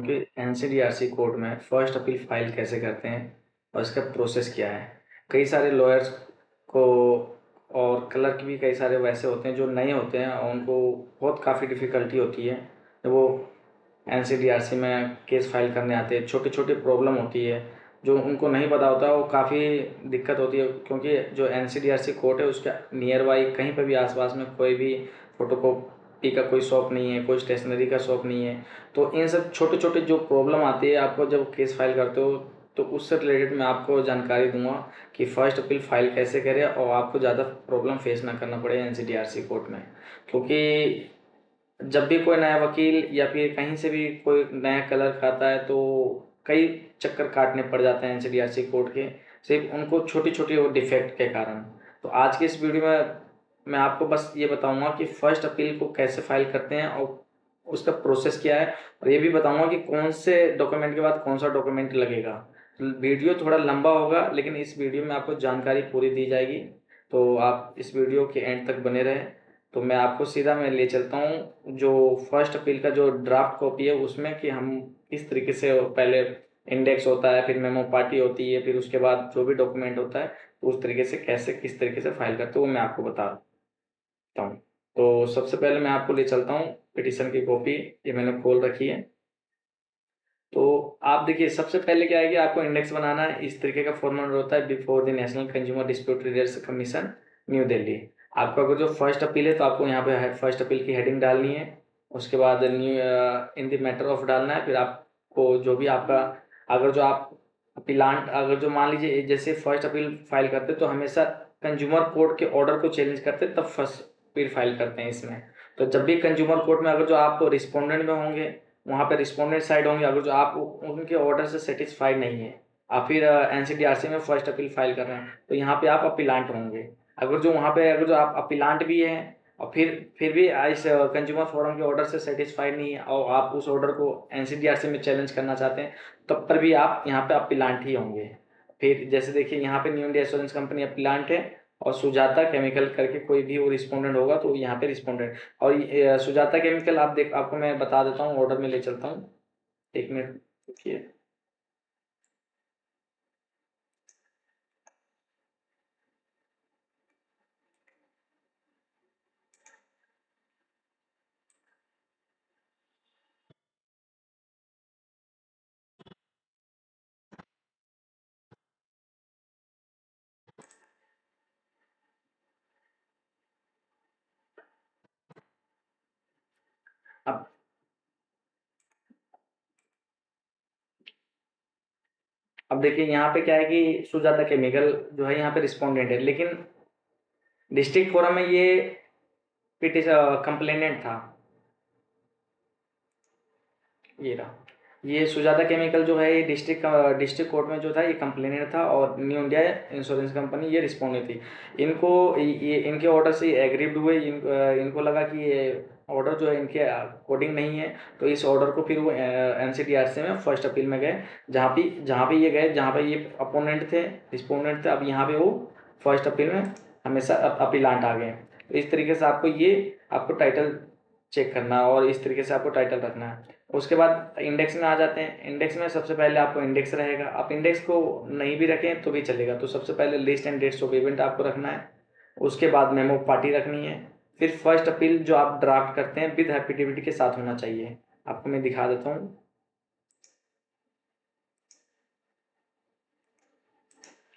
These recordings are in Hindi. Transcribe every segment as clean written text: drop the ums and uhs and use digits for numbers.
कि एनसीडीआरसी कोर्ट में फर्स्ट अपील फाइल कैसे करते हैं और इसका प्रोसेस क्या है। कई सारे लॉयर्स को और क्लर्क भी कई सारे वैसे होते हैं जो नए होते हैं और उनको बहुत काफ़ी डिफ़िकल्टी होती है जब वो एनसीडीआरसी में केस फाइल करने आते हैं। छोटी छोटी प्रॉब्लम होती है जो उनको नहीं पता होता, वो काफ़ी दिक्कत होती है क्योंकि जो एनसीडीआरसी कोर्ट है उसके नियर बाई कहीं पर भी आसपास में कोई भी फोटोकॉपी का कोई शॉप नहीं है, कोई स्टेशनरी का शॉप नहीं है। तो इन सब छोटे छोटे जो प्रॉब्लम आती है आपको जब केस फाइल करते हो, तो उससे रिलेटेड मैं आपको जानकारी दूंगा कि फर्स्ट अपील फाइल कैसे करें और आपको ज़्यादा प्रॉब्लम फेस ना करना पड़े एनसीडीआरसी कोर्ट में। क्योंकि जब भी कोई नया वकील या फिर कहीं से भी कोई नया क्लर्क आता है तो कई चक्कर काटने पड़ जाते हैं एनसीडीआरसी कोर्ट के, सिर्फ उनको छोटी छोटी वो डिफेक्ट के कारण। तो आज के इस वीडियो में मैं आपको बस ये बताऊंगा कि फर्स्ट अपील को कैसे फाइल करते हैं और उसका प्रोसेस क्या है, और ये भी बताऊंगा कि कौन से डॉक्यूमेंट के बाद कौन सा डॉक्यूमेंट लगेगा। वीडियो थोड़ा लंबा होगा लेकिन इस वीडियो में आपको जानकारी पूरी दी जाएगी, तो आप इस वीडियो के एंड तक बने रहें। तो मैं आपको सीधा मैं ले चलता हूँ जो फर्स्ट अपील का जो ड्राफ्ट कॉपी है उसमें कि हम किस तरीके से पहले इंडेक्स होता है, फिर मेमो पार्टी होती है, फिर उसके बाद जो भी डॉक्यूमेंट होता है तो उस तरीके से कैसे किस तरीके से फाइल करते हो वो मैं आपको बताता हूँ। तो सबसे पहले मैं आपको ले चलता हूँ पिटीशन की कॉपी, ये मैंने खोल रखी है। तो आप देखिए सबसे पहले क्या है कि आपको इंडेक्स बनाना है। इस तरीके का फॉर्मेट होता है before the national consumer dispute results commission, new Delhi. आपका अगर जो फर्स्ट अपील है तो आपको यहाँ पे फर्स्ट अपील की हेडिंग डालनी है। उसके बाद new in the matter of डालना है। फिर आपको जो भी आपका अगर जो आप अपीलांट अगर जो मान लीजिए जैसे फर्स्ट अपील फाइल करते तो हमेशा कंज्यूमर कोर्ट के ऑर्डर को चैलेंज करते तब फर्स्ट अपील फाइल करते हैं इसमें। तो जब भी कंज्यूमर कोर्ट में अगर जो आप रिस्पोंडेंट में होंगे वहाँ पे रिस्पोंडेंट साइड होंगे, अगर जो आप उनके ऑर्डर से सेटिस्फाइड नहीं है आप फिर एनसीडीआरसी में फर्स्ट अपील फाइल कर रहे हैं तो यहाँ पे आप अपीलांट होंगे। अगर जो वहाँ पे अगर जो आप अपीलांट भी हैं और फिर भी इस कंज्यूमर फोरम के ऑर्डर से सेटिस्फाइड नहीं है और आप उस ऑर्डर को एनसीडीआरसी में चैलेंज करना चाहते हैं तब पर भी आप यहाँ पे अपीलांट ही होंगे। फिर जैसे देखिए यहाँ पे new India assurance company appellant है और सुजाता केमिकल करके कोई भी वो रिस्पोंडेंट होगा तो यहाँ पे रिस्पोंडेंट। और सुजाता केमिकल आपको मैं बता देता हूँ, ऑर्डर में ले चलता हूँ। एक मिनट देखिए। अब अब देखिए यहाँ पे क्या है कि सुजाता केमिकल जो है यहाँ पे रिस्पोंडेंट है, लेकिन डिस्ट्रिक्ट फोरम में ये कंप्लेनेंट था। ये रहा, ये सुजाता केमिकल जो है ये डिस्ट्रिक्ट कोर्ट में जो था ये कंप्लेनेंट था और न्यू इंडिया इंश्योरेंस कंपनी ये रिस्पोंडेंट थी। इनको ये इनके ऑर्डर से एग्रीड हुए। इनको लगा कि ये ऑर्डर जो है इनके अकॉर्डिंग नहीं है, तो इस ऑर्डर को फिर वो एनसीडीआरसी में फर्स्ट अपील में गए, जहाँ पे ये गए जहाँ पे ये अपोनेंट थे रिस्पोंडेंट थे। अब यहाँ पे वो फर्स्ट अपील में हमेशा अपीलांट आ गए। तो इस तरीके से आपको टाइटल चेक करना है और इस तरीके से आपको टाइटल रखना है। उसके बाद इंडेक्स में आ जाते हैं। इंडेक्स में सबसे पहले आपको इंडेक्स रहेगा। आप इंडेक्स को नहीं भी रखें तो भी चलेगा। तो सबसे पहले list and dates of event आपको रखना है। उसके बाद मेमो पार्टी रखनी है। फिर फर्स्ट अपील जो आप ड्राफ्ट करते हैं विद एफिडेविट के साथ होना चाहिए। आपको मैं दिखा देता हूँ।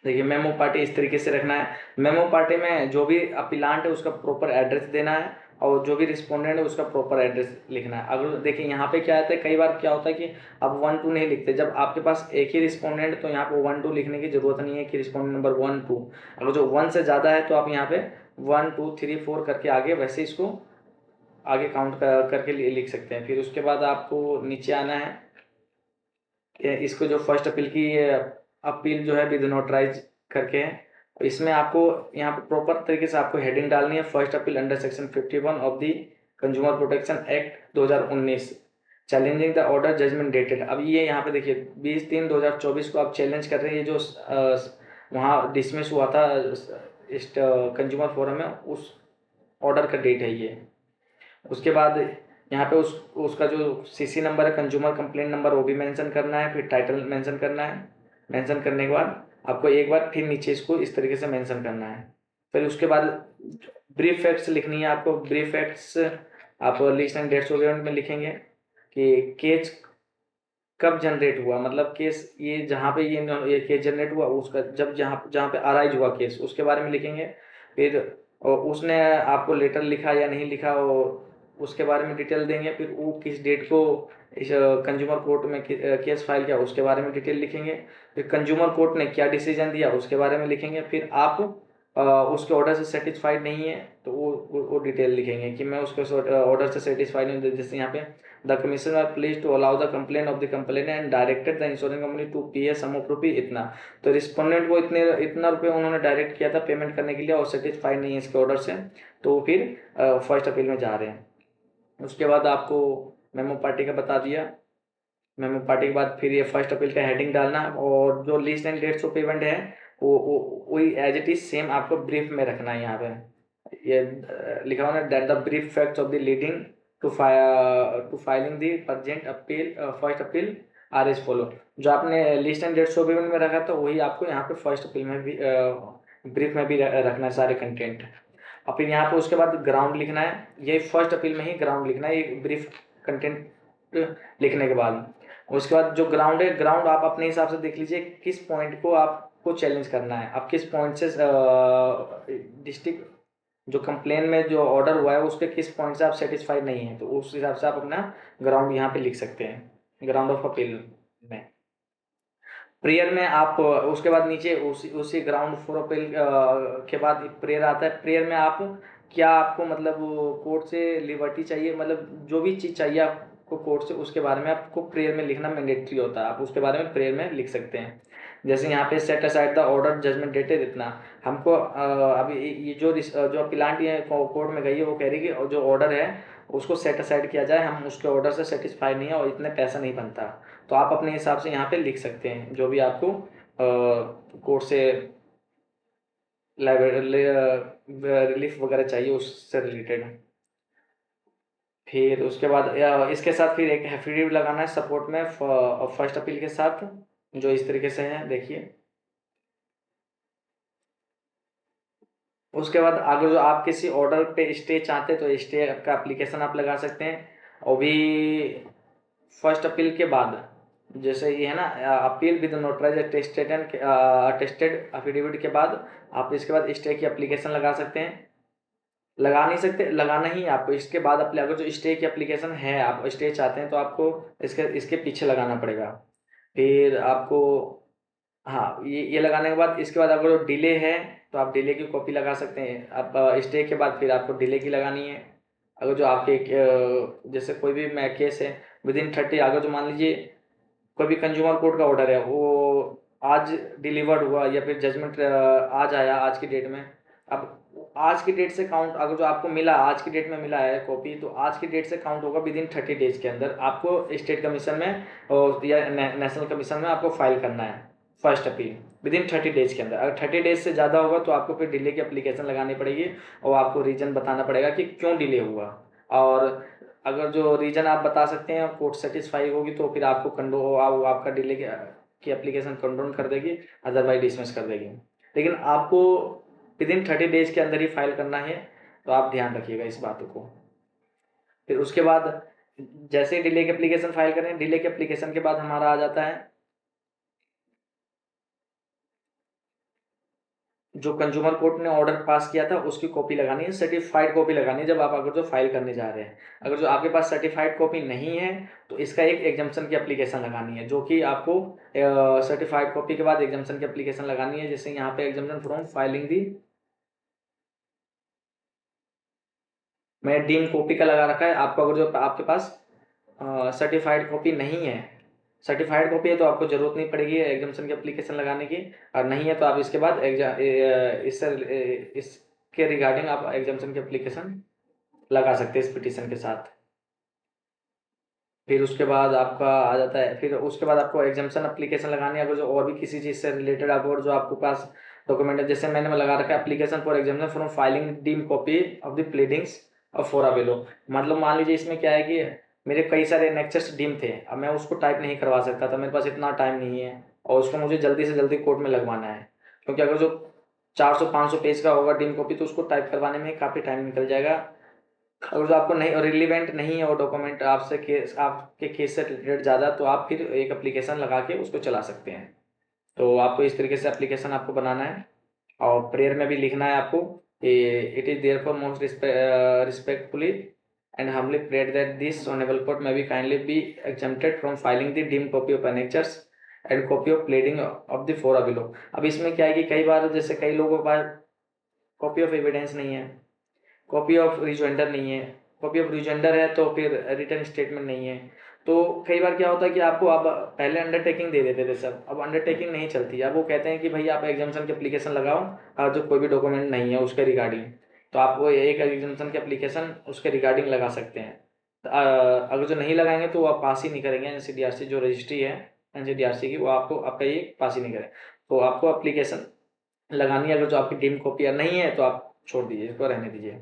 देखिए मेमो पार्टी इस तरीके से रखना है। मेमो पार्टी में जो भी अपीलांट है उसका प्रॉपर एड्रेस देना है और जो भी रिस्पोंडेंट है उसका प्रॉपर एड्रेस लिखना है। अगर देखिए यहाँ पे क्या आता है, कई बार क्या होता है कि आप 1 2 नहीं लिखते। जब आपके पास एक ही रिस्पोंडेंट तो यहाँ पे 1 2 लिखने की जरूरत नहीं है कि रिस्पोंडेंट नंबर 1 2। अगर जो 1 से ज़्यादा है तो आप यहाँ पे 1 2 3 4 करके आगे वैसे इसको आगे काउंट करके लिख सकते हैं। फिर उसके बाद आपको नीचे आना है। इसको जो फर्स्ट अपील की अपील जो है विद नोटराइज करके है, इसमें आपको यहाँ पे प्रॉपर तरीके से आपको हेडिंग डालनी है। First appeal under section 51 of the consumer protection act 2019 challenging the order judgement dated. अब ये यहाँ पे देखिए 20 3 2024 को आप चैलेंज कर रहे हैं। ये जो वहाँ डिसमिस हुआ था इस कंज्यूमर फोरम में, उस ऑर्डर का डेट है ये। उसके बाद यहाँ पे उसका जो सीसी नंबर है, कंज्यूमर कंप्लेंट नंबर, वो भी मेंशन करना है। फिर टाइटल मेंशन करना है। मेंशन करने के बाद आपको एक बार फिर नीचे इसको इस तरीके से मेंशन करना है। फिर उसके बाद ब्रीफ फैक्ट्स लिखनी है आपको। ब्रीफ फैक्ट्स आप list and dates of event में लिखेंगे कि केस कब जनरेट हुआ, मतलब केस ये जहाँ पे ये केस जनरेट हुआ उसका जब जहाँ जहाँ पे अराइज हुआ केस, उसके बारे में लिखेंगे। फिर उसने आपको लेटर लिखा या नहीं लिखा, उसके बारे में डिटेल देंगे। फिर वो किस डेट को इस कंज्यूमर कोर्ट में केस फाइल किया, उसके बारे में डिटेल लिखेंगे। फिर कंज्यूमर कोर्ट ने क्या डिसीजन दिया, उसके बारे में लिखेंगे। फिर आप उसके ऑर्डर से सेटिस्फाइड नहीं है तो वो डिटेल लिखेंगे कि मैं उसके ऑर्डर से सेटिस्फाइड नहीं हूँ। जैसे यहाँ पे the commission are please to allow the complaint of the complainant and directed the insurance company to pay a some of rupee इतना। तो रिस्पोंडेंट को इतना रुपये उन्होंने डायरेक्ट किया था पेमेंट करने के लिए और सेटिस्फाइड नहीं है इसके ऑर्डर से, तो फिर फर्स्ट अपील में जा रहे हैं। उसके बाद आपको मेमो पार्टी का बता दिया। मेमो पार्टी के बाद फिर ये फर्स्ट अपील का हेडिंग डालना और जो list and dates of payment है वो वही एज इट इज सेम आपको ब्रीफ में रखना है। यहाँ पे ये लिखा हुआ है that the brief facts of the leading to filing the urgent appeal first appeal are as follow. जो आपने list and dates of payment में रखा था वही आपको यहाँ पे फर्स्ट अपील में भी ब्रीफ में भी रखना है सारे कंटेंट। और फिर यहाँ पे उसके बाद ग्राउंड लिखना है। यही फर्स्ट अपील में ही ग्राउंड लिखना है एक ब्रीफ कंटेंट लिखने के बाद। उसके बाद जो ग्राउंड है, ग्राउंड आप अपने हिसाब से देख लीजिए किस पॉइंट को आपको चैलेंज करना है। आप किस पॉइंट से डिस्ट्रिक्ट जो कंप्लेन में जो ऑर्डर हुआ है उसके किस पॉइंट से आप सेटिस्फाइड नहीं है, तो उस हिसाब से आप अपना ग्राउंड यहाँ पे लिख सकते हैं ग्राउंड ऑफ अपील में। प्रेयर में आप उसके बाद नीचे उसी ग्राउंड फॉर अपील के बाद प्रेयर आता है। प्रेयर में आप क्या आपको मतलब कोर्ट से लिबर्टी चाहिए, मतलब जो भी चीज़ चाहिए आपको कोर्ट से, उसके बारे में आपको प्रेयर में लिखना मैंडेटरी होता है। आप उसके बारे में प्रेयर में लिख सकते हैं। जैसे यहाँ पे set aside the order judgement dated इतना। हमको अभी ये जो अपीलांट है कोर्ट में गई है वो कह रही है कि जो ऑर्डर है उसको सेट असाइड किया जाए, हम उसके ऑर्डर से सेटिस्फाई नहीं है और इतने पैसा नहीं बनता। तो आप अपने हिसाब से यहाँ पे लिख सकते हैं जो भी आपको कोर्ट से रिलीफ वगैरह चाहिए उससे रिलेटेड। फिर उसके बाद इसके साथ फिर एक एफिडेविट लगाना है सपोर्ट में फर्स्ट अपील के साथ, जो इस तरीके से है देखिए। उसके बाद अगर जो आप किसी ऑर्डर पे स्टे चाहते हैं तो स्टे का एप्लीकेशन आप लगा सकते हैं। और भी फर्स्ट अपील के बाद जैसे ये है ना appeal with notarize attested and attested affidavit के बाद आप इसके बाद स्टे की एप्लीकेशन लगा सकते हैं। लगा नहीं सकते, लगाना ही है आपको इसके बाद अगर जो स्टे की एप्लीकेशन है आप स्टे चाहते हैं तो आपको इसके पीछे लगाना पड़ेगा। फिर आपको हाँ ये लगाने के बाद इसके बाद अगर डिले है तो आप डिले की कॉपी लगा सकते हैं। आप स्टे के बाद फिर आपको डिले की लगानी है। अगर जो आपके जैसे कोई भी केस है विद इन 30, अगर जो मान लीजिए कोई भी कंज्यूमर कोर्ट का ऑर्डर है वो आज डिलीवर्ड हुआ या फिर जजमेंट आज आया आज की डेट में, अब आज की डेट से काउंट, अगर जो आपको मिला आज की डेट में मिला है कॉपी तो आज की डेट से काउंट होगा। विद इन 30 डेज के अंदर आपको स्टेट कमीशन में और या नेशनल कमीशन में आपको फाइल करना है first appeal with in 30 days के अंदर। अगर 30 डेज से ज़्यादा होगा तो आपको फिर डिले की एप्लीकेशन लगानी पड़ेगी और आपको रीज़न बताना पड़ेगा कि क्यों डिले हुआ। और अगर जो रीज़न आप बता सकते हैं कोर्ट सेटिस्फाई होगी तो फिर आपको आपका डिले की एप्लीकेशन कंडोन कर देगी, अदरवाइज डिसमिस कर देगी। लेकिन आपको विद इन 30 डेज के अंदर ही फाइल करना है, तो आप ध्यान रखिएगा इस बातों को। फिर उसके बाद जैसे ही डिले की एप्लीकेशन फाइल करें, डिले के एप्लीकेशन के बाद हमारा आ जाता है जो कंज्यूमर कोर्ट ने ऑर्डर पास किया था उसकी कॉपी लगानी है, सर्टिफाइड कॉपी लगानी है जब आप अगर जो फाइल करने जा रहे हैं। अगर जो आपके पास सर्टिफाइड कॉपी नहीं है तो इसका एक एग्जाम्पशन की एप्लीकेशन लगानी है, जो कि आपको सर्टिफाइड कॉपी के बाद एग्जाम्पशन की एप्लीकेशन लगानी है। जैसे यहाँ पे एग्जाम्पशन फ्रॉम फाइलिंग दी मैं डीम कॉपी का लगा रखा है। आपको अगर जो आपके पास सर्टिफाइड कॉपी नहीं है, सर्टिफाइड कॉपी है तो आपको जरूरत नहीं पड़ेगी एग्जाम्पशन की एप्लीकेशन लगाने की, और नहीं है तो आप इसके बाद इसके रिगार्डिंग आप एग्जाम्पशन की एप्लीकेशन लगा सकते हैं इस पिटीशन के साथ। फिर उसके बाद आपका आ जाता है, फिर उसके बाद आपको एग्जाम्पशन एप्लीकेशन लगानी है। अगर जो और भी किसी चीज़ से रिलेटेड अगर जो आपके पास डॉक्यूमेंट है, जैसे मैंने लगा रखा है application for exemption from filing deem copy of the pleadings और फोर अवेलो। मतलब मान लीजिए इसमें क्या है कि मेरे कई सारे नेक्चर्स डिम थे, अब मैं उसको टाइप नहीं करवा सकता था, मेरे पास इतना टाइम नहीं है और उसको मुझे जल्दी से जल्दी कोड में लगवाना है, क्योंकि अगर जो 400-500 पेज का होगा डिम कॉपी तो उसको टाइप करवाने में काफ़ी टाइम निकल जाएगा। अगर जो आपको नहीं रिलीवेंट नहीं है वो डॉक्यूमेंट आपसे आपके केस से रिलेटेड ज़्यादा, तो आप फिर एक एप्लीकेशन लगा के उसको चला सकते हैं। तो आपको इस तरीके से एप्लीकेशन आपको बनाना है और प्रेयर में भी लिखना है आपको, it is therefore most respectfully and humbly prayed that this honorable court may be kindly be exempted from filing the dim copy of annexures and copy of pleading of the four below। अब इसमें क्या है कि कई बार जैसे कई लोगों के पास कॉपी ऑफ एविडेंस नहीं है, कॉपी ऑफ रिजॉइंडर नहीं है, कॉपी ऑफ रिजॉइंडर है तो फिर रिटर्न स्टेटमेंट नहीं है। तो कई बार क्या होता है कि आपको अब पहले अंडरटेकिंग दे देते थे सब, अब अंडरटेकिंग नहीं चलती। अब वो कहते हैं कि भाई आप एग्जाम्शन की एप्लीकेशन लगाओ और जो कोई भी डॉक्यूमेंट नहीं है उसके रिगार्डिंग, तो आप वो एक एग्जाम्शन की एप्लीकेशन उसके रिगार्डिंग लगा सकते हैं। तो, अगर जो नहीं लगाएंगे तो वो आप पास ही नहीं करेंगे, एनसीडीआरसी जो रजिस्ट्री है एनसीडीआरसी की, वो आपको आपका ये पास ही नहीं करें। तो आपको एप्लीकेशन लगानी है, अगर जो आपकी डिम कॉपी नहीं है तो आप छोड़ दीजिए, इसको रहने दीजिए।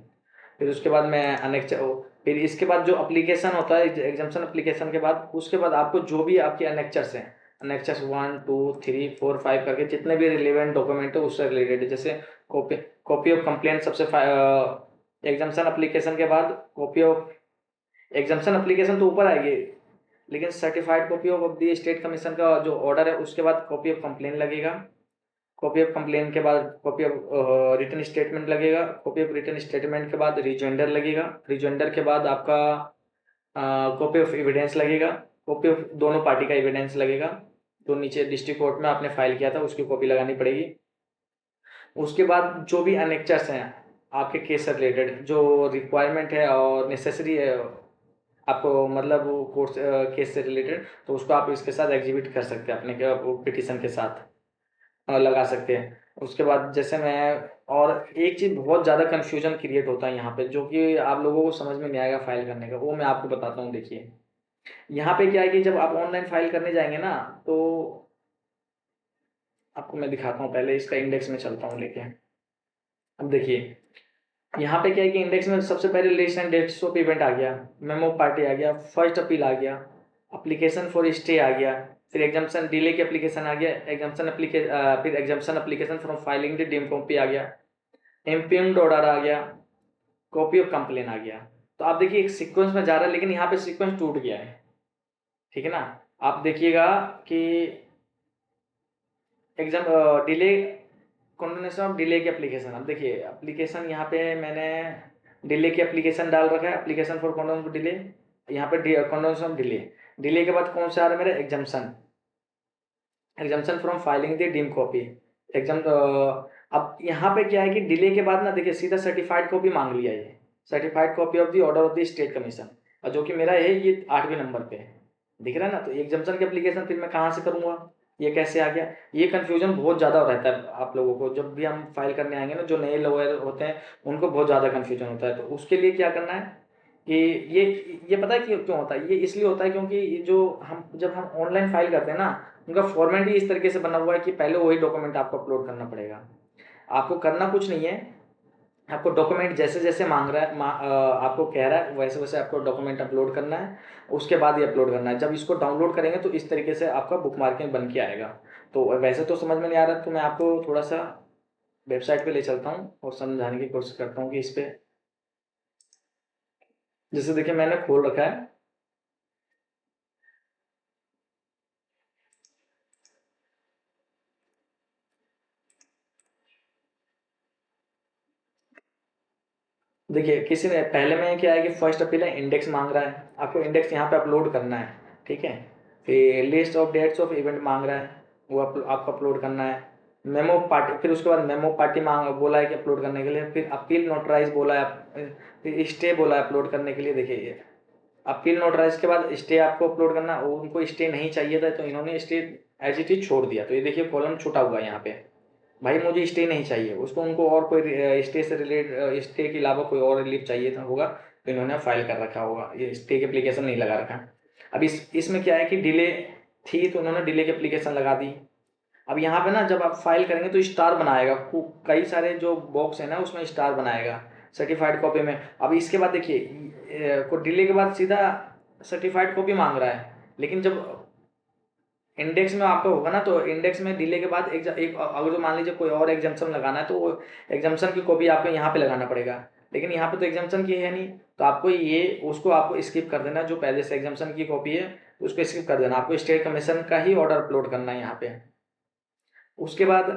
फिर उसके बाद मैं फिर इसके बाद जो एप्लीकेशन होता है एग्जाम्शन एप्लीकेशन के बाद, उसके बाद आपको जो भी आपके अनेक्चर्स हैं, अनेक्चर्स 1 2 3 4 5 करके जितने भी रिलेवेंट डॉक्यूमेंट है उससे रिलेटेड, जैसे कॉपी कॉपी ऑफ कंप्लेंट सबसे एग्जाम्शन एप्लीकेशन के बाद कॉपी ऑफ एग्जाम्शन एप्लीकेशन तो ऊपर आएगी, लेकिन certified copy of the state commission का जो ऑर्डर है उसके बाद कॉपी ऑफ कंप्लेन लगेगा, कॉपी ऑफ कंप्लेन के बाद कॉपी ऑफ रिटर्न स्टेटमेंट लगेगा, कॉपी ऑफ रिटर्न स्टेटमेंट के बाद रिजॉइंडर लगेगा, रिजॉइंडर के बाद आपका कॉपी ऑफ एविडेंस लगेगा, कॉपी ऑफ दोनों पार्टी का एविडेंस लगेगा, तो नीचे डिस्ट्रिक्ट कोर्ट में आपने फाइल किया था उसकी कॉपी लगानी पड़ेगी। उसके बाद जो भी अनेक्चर्स हैं आपके केस से रिलेटेड जो रिक्वायरमेंट है और नेसेसरी है आपको, मतलब कोर्ट केस से रिलेटेड, तो उसको आप इसके साथ एग्जिबिट कर सकते हैं अपने पिटिशन के साथ लगा सकते हैं। उसके बाद जैसे मैं, और एक चीज़ बहुत ज़्यादा कन्फ्यूजन क्रिएट होता है यहाँ पे जो कि आप लोगों को समझ में नहीं आएगा फाइल करने का, वो मैं आपको बताता हूँ। देखिए यहाँ पे क्या है कि जब आप ऑनलाइन फाइल करने जाएंगे ना, तो आपको मैं दिखाता हूँ, पहले इसका इंडेक्स में चलता हूँ लेके। अब देखिए यहाँ पे क्या है कि इंडेक्स में सबसे पहले list and dates of event आ गया, मेमो पार्टी आ गया, फर्स्ट अपील आ गया, एप्लीकेशन फॉर स्टे आ गया, फिर एग्जाम्पशन डिले की एप्लीकेशन आ गया, फिर exemption application from filing the deem copy आ गया, इम्पिम्ड ऑर्डर आ गया, कॉपी ऑफ कंप्लेन आ गया। तो आप देखिए एक सीक्वेंस में जा रहा है, लेकिन यहाँ पे सीक्वेंस टूट गया है, ठीक है ना। आप देखिएगा कि एग्जाम डिले कॉन्डोनेशन ऑफ डिले की एप्लीकेशन, अब देखिए एप्लीकेशन यहाँ पे मैंने डिले की एप्लीकेशन डाल रखा है, एप्लीकेशन फॉर कॉन्डोनेशन ऑफ डिले, यहाँ पे कॉन्डोनेशन ऑफ डिले, डिले के बाद कौन सा आ रहा है मेरा exemption, exemption from filing the deem copy exam. अब यहाँ पे क्या है कि डिले के बाद ना देखिए सीधा सर्टिफाइड कॉपी मांग लिया, ये certified copy of the order of the state commission, और जो कि मेरा है ये 8वें नंबर पे दिख रहा है ना। तो एग्जाम्शन की एप्लीकेशन फिर मैं कहाँ से करूँगा, ये कैसे आ गया, ये कन्फ्यूजन बहुत ज़्यादा रहता है आप लोगों को, जब भी हम फाइल करने आएंगे ना, जो नए लॉयर होते हैं उनको बहुत ज़्यादा कन्फ्यूजन होता है। तो उसके लिए क्या करना है कि ये पता है क्यों होता है, ये इसलिए होता है क्योंकि ये जो हम जब हम ऑनलाइन फाइल करते हैं ना, उनका फॉर्मेट ही इस तरीके से बना हुआ है कि पहले वही डॉक्यूमेंट आपको अपलोड करना पड़ेगा। आपको करना कुछ नहीं है, आपको डॉक्यूमेंट जैसे जैसे मांग रहा है आपको कह रहा है वैसे वैसे आपको डॉक्यूमेंट अपलोड करना है, उसके बाद ये अपलोड करना है। जब इसको डाउनलोड करेंगे तो इस तरीके से आपका बुक मार्किंग बन के आएगा। तो वैसे तो समझ में नहीं आ रहा, तो मैं आपको थोड़ा सा वेबसाइट पे ले चलता हूँ और समझाने की कोशिश करता हूँ कि इस पे, जैसे देखिए मैंने खोल रखा है, देखिए किसी ने पहले में क्या है कि फर्स्ट अपील है, इंडेक्स मांग रहा है, आपको इंडेक्स यहाँ पे अपलोड करना है, ठीक है। फिर list of dates of event मांग रहा है, वो आपको अपलोड करना है। मेमो पार्टी, फिर उसके बाद मेमो पार्टी मांग बोला है कि अपलोड करने के लिए, फिर अपील नोटराइज बोला है, फिर स्टे बोला है अपलोड करने के लिए। देखिए ये अपील नोटराइज के बाद स्टे आपको अपलोड करना, उनको स्टे नहीं चाहिए था तो इन्होंने स्टे एज इट इज छोड़ दिया। तो ये देखिए कॉलम छूटा हुआ है यहाँ पे, भाई मुझे स्टे नहीं चाहिए, उसको उनको और कोई स्टे से रिलेट स्टे के अलावा कोई और रिलीफ चाहिए था होगा, तो इन्होंने फाइल कर रखा होगा, ये स्टे की एप्लीकेशन नहीं लगा रखा। अब इसमें क्या है कि डिले थी तो उन्होंने डिले की एप्लीकेशन लगा दी। अब यहाँ पे ना जब आप फाइल करेंगे तो स्टार बनाएगा, कई सारे जो बॉक्स है ना उसमें स्टार बनाएगा, सर्टिफाइड कॉपी में। अब इसके बाद देखिए को डिले के बाद सीधा सर्टिफाइड कॉपी मांग रहा है, लेकिन जब इंडेक्स में आपका होगा ना, तो इंडेक्स में डिले के बाद एक अगर जो मान लीजिए कोई और एग्जाम्पशन लगाना है, तो वो एग्जाम्पशन की कॉपी आपको यहाँ पे लगाना पड़ेगा, लेकिन यहाँ पे तो एग्जाम्पशन की है नहीं, तो आपको ये उसको आपको स्किप कर देना। जो पहले से एग्जाम्पशन की कॉपी है उसको स्किप कर देना, आपको स्टेट कमीशन का ही ऑर्डर अपलोड करना है यहाँ पे। उसके बाद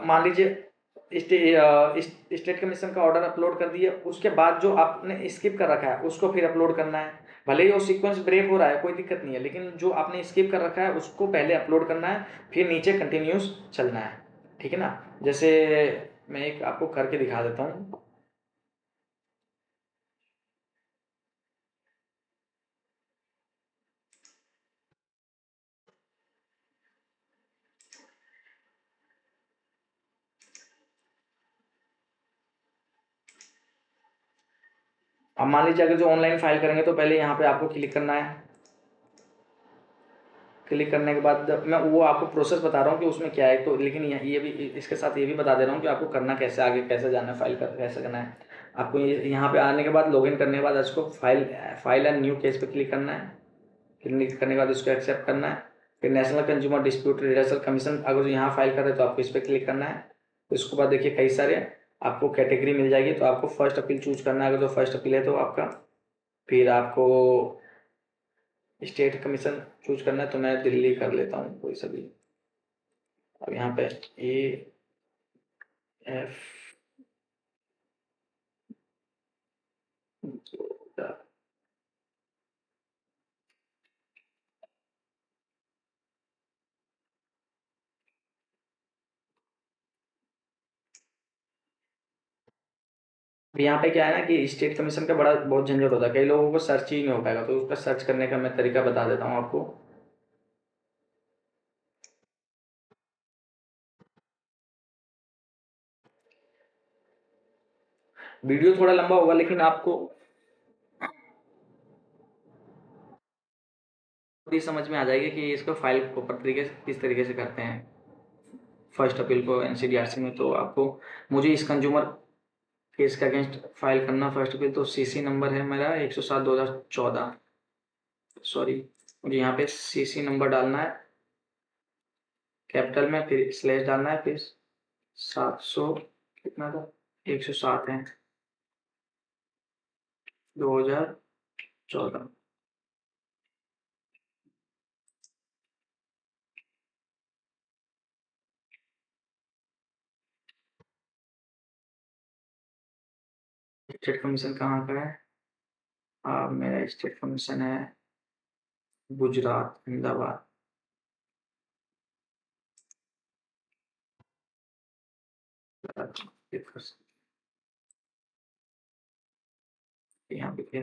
मान लीजिए स्टेट कमीशन का ऑर्डर अपलोड कर दिए, उसके बाद जो आपने स्किप कर रखा है उसको फिर अपलोड करना है। भले ही वो सीक्वेंस ब्रेक हो रहा है कोई दिक्कत नहीं है, लेकिन जो आपने स्किप कर रखा है उसको पहले अपलोड करना है, फिर नीचे कंटिन्यूस चलना है, ठीक है ना। जैसे मैं एक आपको करके दिखा देता हूँ। अब मान लीजिए अगर जो ऑनलाइन फाइल करेंगे तो पहले यहाँ पे आपको क्लिक करना है। क्लिक करने के बाद मैं वो आपको प्रोसेस बता रहा हूँ कि उसमें क्या है, तो लेकिन ये भी इसके साथ ये भी बता दे रहा हूँ कि आपको करना कैसे, आगे कैसे जाना है, फाइल कर कैसे करना है। आपको यहाँ पे आने के बाद लॉगिन करने के बाद इसको फाइल एंड न्यू केस पे क्लिक करना है। क्लिक करने के बाद इसको एक्सेप्ट करना है। फिर नेशनल कंज्यूमर डिस्प्यूट रिड्यूसल कमीशन अगर यहाँ फाइल कर रहे तो आपको इस पर क्लिक करना है। तो इसके बाद देखिए कई सारे आपको कैटेगरी मिल जाएगी, तो आपको फर्स्ट अपील चूज करना है। अगर जो फर्स्ट अपील है तो आपका, फिर आपको स्टेट कमीशन चूज करना है, तो मैं दिल्ली कर लेता हूँ कोई सा भी। अब यहाँ पे AF यहाँ पे क्या है ना कि स्टेट कमीशन का बड़ा बहुत झंझट होता है, कई लोगों को सर्च ही नहीं हो पाएगा, तो उसका सर्च करने का मैं तरीका बता देता हूँ आपको। वीडियो थोड़ा लंबा होगा, लेकिन आपको भी समझ में आ जाएगी कि इसको फाइल प्रॉपर तरीके से किस तरीके से करते हैं फर्स्ट अपील को NCDRC में। तो आपको मुझे इस कंज्यूमर केस के अगेंस्ट फाइल करना फर्स्ट अपील, तो CC नंबर है मेरा 107/2014। सॉरी, मुझे यहाँ पे CC नंबर डालना है कैपिटल में, फिर स्लैश डालना है, फिर 700 कितना था, 107 है 2014। स्टेट कमीशन कहाँ का है? मेरा स्टेट कमीशन है गुजरात, अहमदाबाद। यहाँ पे फिर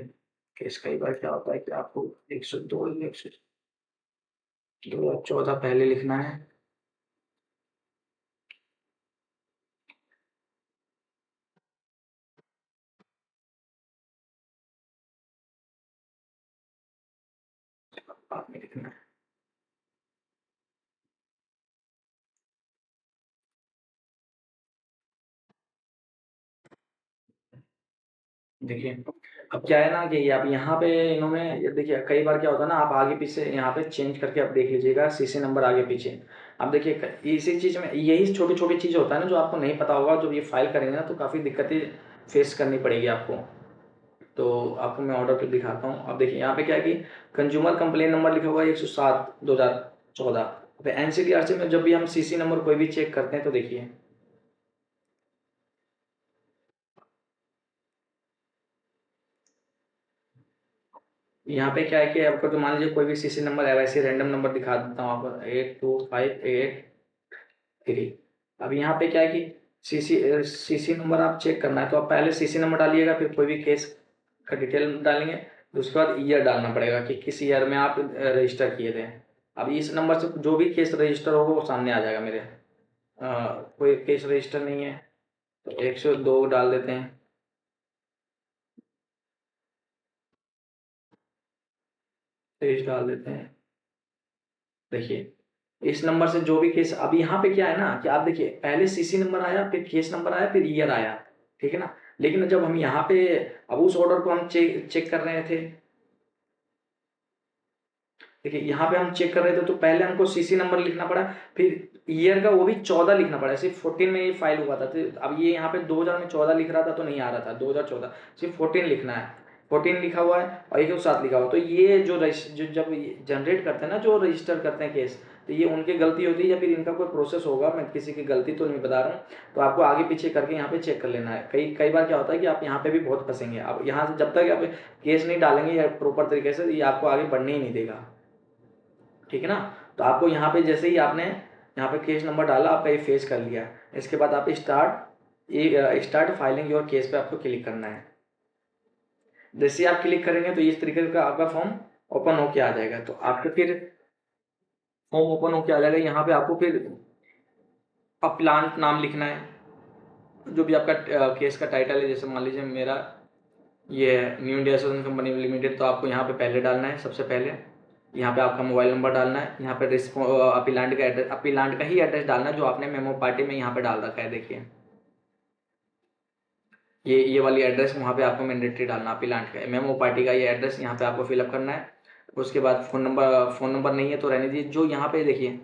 केस कई बार क्या होता है कि आपको 102 2014 पहले लिखना है। बाद में लिखना है। देखिए अब क्या है ना कि आप यहाँ पे इन्होंने ये देखिए कई बार क्या होता है ना, आप आगे पीछे यहाँ पे चेंज करके आप देख लीजिएगा CC नंबर आगे पीछे। आप देखिए इसी चीज़ में यही छोटी छोटी चीज़ होता है ना जो आपको नहीं पता होगा, जब ये फाइल करेंगे ना तो काफ़ी दिक्कतें फेस करनी पड़ेगी आपको। तो आपको मैं ऑर्डर पे दिखाता हूँ। अब देखिए यहाँ पे क्या है कि कंज्यूमर कंप्लेन नंबर लिखा हुआ है 107/2014। तो NCDRC में जब भी हम CC नंबर कोई भी चेक करते हैं तो देखिए यहाँ पे क्या है कि आपको तो मान लीजिए कोई भी CC नंबर है, वैसे रैंडम नंबर दिखा देता हूँ आपको 825883। अब यहाँ पे क्या है कि CC नंबर आप चेक करना है, तो आप पहले CC नंबर डालिएगा, फिर कोई भी केस का डिटेल डालेंगे, तो उसके बाद ईयर डालना पड़ेगा कि किस ईयर में आप रजिस्टर किए थे। अब इस नंबर से जो भी केस रजिस्टर होगा वो सामने आ जाएगा मेरे। कोई केस रजिस्टर नहीं है तो 102 डाल देते हैं, 23 डाल देते हैं। देखिए इस नंबर से जो भी केस, अब यहाँ पे क्या है ना कि आप देखिए पहले CC नंबर आया, फिर केस नंबर आया, फिर ईयर आया, ठीक है ना। लेकिन जब हम यहाँ पे अब उस ऑर्डर को हम चेक कर रहे थे, देखिए यहाँ पे हम चेक कर रहे थे तो पहले हमको सीसी नंबर लिखना पड़ा, फिर ईयर का वो भी 14 लिखना पड़ा, सिर्फ 14 में ये फाइल हुआ था। तो अब ये यहाँ पे 2000 में 14 लिख रहा था तो नहीं आ रहा था, 2014 सिर्फ 14 लिखना है, 14 लिखा हुआ है और एक साथ लिखा हुआ। तो ये जो जब जनरेट करते हैं ना, जो रजिस्टर करते हैं केस, तो ये उनकी गलती होती है या फिर इनका कोई प्रोसेस होगा, मैं किसी की गलती तो नहीं बता रहा हूँ। तो आपको आगे पीछे करके यहाँ पे चेक कर लेना है। कई कई बार क्या होता है कि आप यहाँ पे भी बहुत फंसेंगे, आप यहाँ से जब तक आप केस नहीं डालेंगे या प्रॉपर तरीके से, ये आपको आगे बढ़ने ही नहीं देगा, ठीक है ना। तो आपको यहाँ पे जैसे ही आपने यहाँ पे केस नंबर डाला, आपका ये फेस कर लिया, इसके बाद आप स्टार्ट फाइलिंग योर केस पे आपको क्लिक करना है। जैसे ही आप क्लिक करेंगे तो इस तरीके का आपका फॉर्म ओपन होके आ जाएगा। तो आपको फिर फॉर्म ओपन होके आ जाएगा, यहाँ पे आपको फिर अप्लांट नाम लिखना है, जो भी आपका केस का टाइटल है। जैसे मान लीजिए मेरा ये है new India association company limited, तो आपको यहाँ पे पहले डालना है, सबसे पहले यहाँ पे आपका मोबाइल नंबर डालना है, यहाँ पे अपीलांट का एड्रेस, अपीलांट का ही एड्रेस डालना है जो आपने मेमो पार्टी में यहाँ पे डाल रखा है। देखिए ये वाली एड्रेस वहाँ पे आपको मैंडेटरी डालना, अपीलांट का मेमो पार्टी का ये एड्रेस यहाँ पे आपको फिलअप करना है। उसके बाद फ़ोन नंबर नहीं है तो रहने दीजिए। जो यहाँ पे देखिए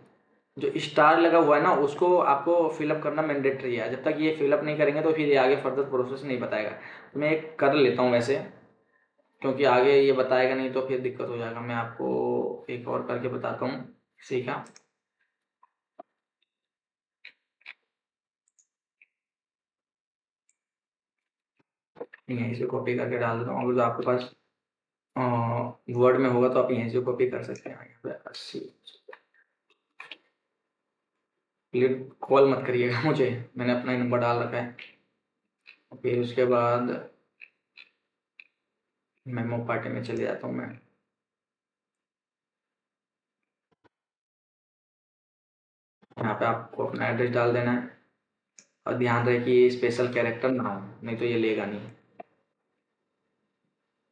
जो स्टार लगा हुआ है ना, उसको आपको फिलअप करना मैंडेटरी है। जब तक ये फिलअप नहीं करेंगे तो फिर ये आगे फर्दर प्रोसेस नहीं बताएगा। तो मैं एक कर लेता हूँ वैसे, क्योंकि आगे ये बताएगा नहीं तो फिर दिक्कत हो जाएगा। मैं आपको एक और करके बताता हूँ इसी का। यहीं से कॉपी करके डाल देता हूँ। अगर जो आपके पास वर्ड में होगा तो आप यहीं से कॉपी कर सकते हैं। यहाँ पे 80, प्लीज कॉल मत करिएगा मुझे, मैंने अपना ही नंबर डाल रखा है। फिर उसके बाद मेमो पार्टी में चले जाता हूँ मैं। यहाँ पे आपको अपना एड्रेस डाल देना है और ध्यान रहे कि ये स्पेशल कैरेक्टर ना हो, नहीं तो ये लेगा नहीं।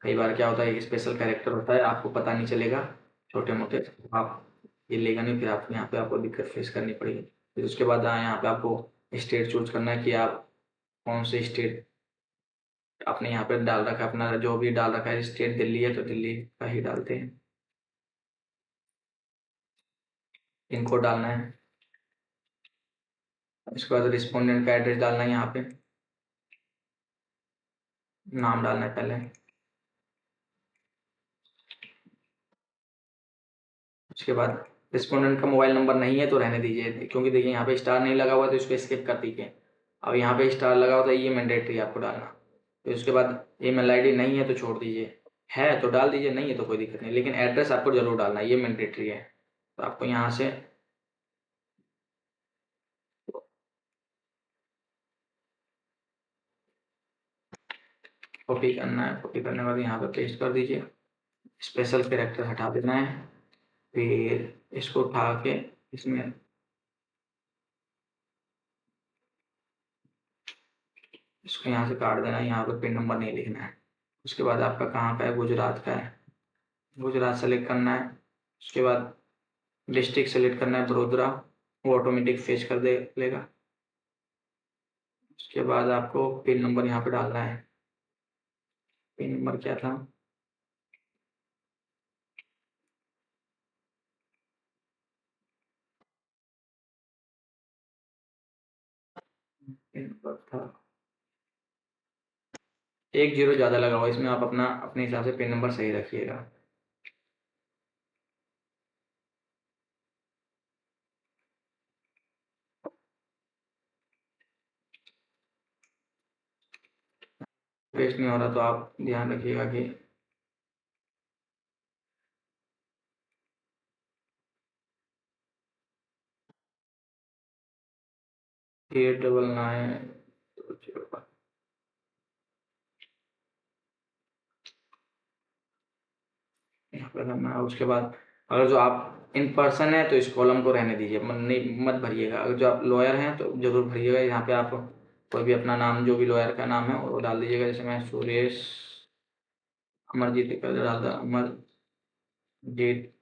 कई बार क्या होता है, स्पेशल कैरेक्टर होता है, आपको पता नहीं चलेगा, छोटे मोटे, तो आप ये लेगा नहीं, फिर आप यहाँ पे आपको दिक्कत फेस करनी पड़ेगी। फिर उसके बाद यहाँ पे आपको स्टेट चूज करना है कि आप कौन से स्टेट आपने यहाँ पे डाल रखा है। अपना जो भी डाल रखा है स्टेट दिल्ली है तो दिल्ली का ही डालते हैं। पिन कोड डालना है, उसके बाद रिस्पोंडेंट का एड्रेस डालना है, यहाँ पे नाम डालना है पहले। उसके बाद रिस्पोंडेंट का मोबाइल नंबर नहीं है तो रहने दीजिए, क्योंकि देखिए यहाँ पे स्टार नहीं लगा हुआ तो इसको स्किप कर दीजिए। अब यहाँ पे स्टार लगा हुआ तो ये मैंडेटरी आपको डालना। फिर उसके बाद ईमेल आईडी नहीं है तो छोड़ दीजिए, है तो डाल दीजिए, नहीं है तो कोई दिक्कत नहीं, लेकिन एड्रेस आपको जरूर डालना है, ये मैंडेटरी है। तो आपको यहाँ से कॉपी करना है, कॉपी करने के बाद यहाँ पे पेस्ट कर दीजिए। स्पेशल कैरेक्टर हटा देना है, फिर इसको उठा के इसमें इसको यहाँ से काट देना है, यहाँ पे पिन नंबर नहीं लिखना है। उसके बाद आपका कहाँ का है, गुजरात का है, गुजरात सेलेक्ट करना है। उसके बाद डिस्ट्रिक्ट सेलेक्ट करना है बड़ोदरा, वो ऑटोमेटिक फेच कर दे लेगा। उसके बाद आपको पिन नंबर यहाँ पे डालना है। पिन नंबर क्या था, पिन नंबर था 10 ज़्यादा लगा हुआ, इसमें आप अपना अपने हिसाब से पिन नंबर सही रखिएगा। पेस्ट नहीं हो रहा तो आप ध्यान रखिएगा कि 8990 यहाँ पे करना है। उसके बाद अगर जो आप इन पर्सन है तो इस कॉलम को रहने दीजिए, मत भरिएगा। अगर जो आप लॉयर हैं तो जरूर भरिएगा। यहाँ पे आप कोई भी अपना नाम, जो भी लॉयर का नाम है वो डाल दीजिएगा। जैसे मैं सुरेश अमरजीत कर डाल दिया, अमरजीत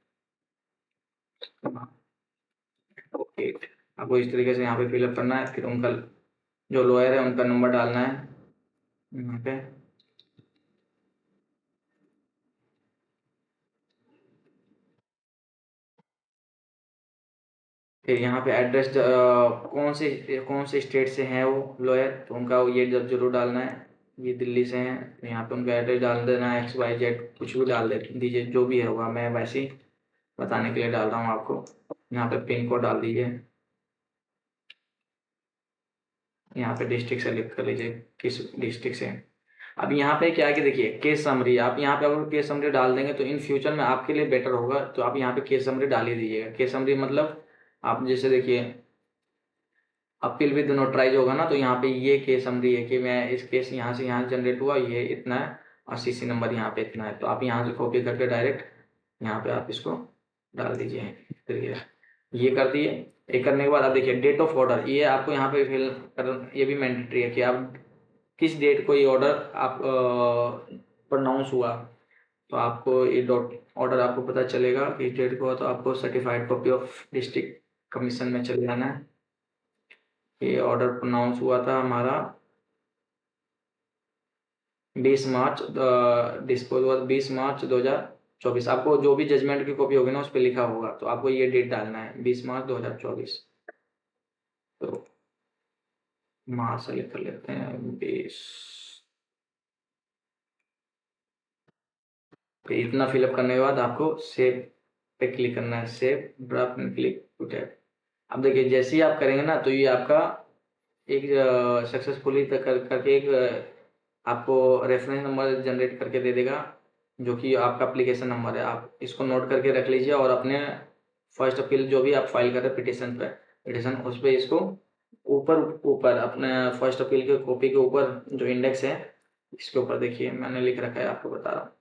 ओके। आपको इस तरीके से यहाँ पे फिलअप करना है, फिर उनका जो लॉयर है उनका नंबर डालना है। यहाँ पे फिर यहाँ पे एड्रेस कौन से स्टेट से हैं वो लॉयर, तो उनका ये जब जरूर डालना है। ये दिल्ली से हैं तो यहाँ पे उनका एड्रेस डाल देना है, XYZ कुछ भी डाल दे दीजिए, जो भी है होगा, मैं वैसे ही बताने के लिए डाल रहा हूँ आपको। यहाँ पे पिन कोड डाल दीजिए। यहाँ पे डिस्ट्रिक्ट सेलेक्ट कर लीजिए, किस डिस्ट्रिक्ट से। अब यहाँ पे क्या है कि देखिए केस समरी, आप यहाँ पे अगर केस समरी डाल देंगे तो इन फ्यूचर में आपके लिए बेटर होगा, तो आप यहाँ पे केस समरी डाल ही दीजिएगा। केस समरी मतलब आप जैसे देखिए अपील विद नोटराइज होगा ना, तो यहाँ पे ये केस समरी है कि मैं इस केस यहाँ से यहाँ जनरेट हुआ, ये इतना है और CC नंबर यहाँ पे इतना है, तो आप यहाँ से कॉपी करके डायरेक्ट यहाँ पे आप इसको डाल दीजिए। फिर ये कर दिए। ये करने के बाद आप देखिए डेट ऑफ ऑर्डर, ये आपको यहाँ पे फिल कर, ये भी मैंडेटरी है कि आप किस डेट को ये ऑर्डर आप प्रोनाउंस हुआ, तो आपको ये डॉट ऑर्डर आपको पता चलेगा किस डेट को हुआ, तो आपको certified copy of district commission में चले जाना है। ये ऑर्डर प्रोनाउंस हुआ था हमारा 20 मार्च, डिस्पोज हुआ 20 मार्च 2024। आपको जो भी जजमेंट की कॉपी होगी ना उस पर लिखा होगा, तो आपको ये डेट डालना है 20 मार्च 2024। तो मार्च से लिख लेते हैं 20। तो इतना फिलअप करने के बाद आपको सेव पे क्लिक करना है, save draft and click to tab. अब देखिए जैसे ही आप करेंगे ना तो ये आपका एक सक्सेसफुली करके एक आपको रेफरेंस नंबर जनरेट करके दे देगा, जो कि आपका एप्लीकेशन नंबर है। आप इसको नोट करके रख लीजिए और अपने फर्स्ट अपील जो भी आप फाइल कर रहे हैं पिटिशन उस पर इसको ऊपर ऊपर अपने फर्स्ट अपील के कॉपी के ऊपर जो इंडेक्स है इसके ऊपर देखिए मैंने लिख रखा है, आपको बता रहा हूँ।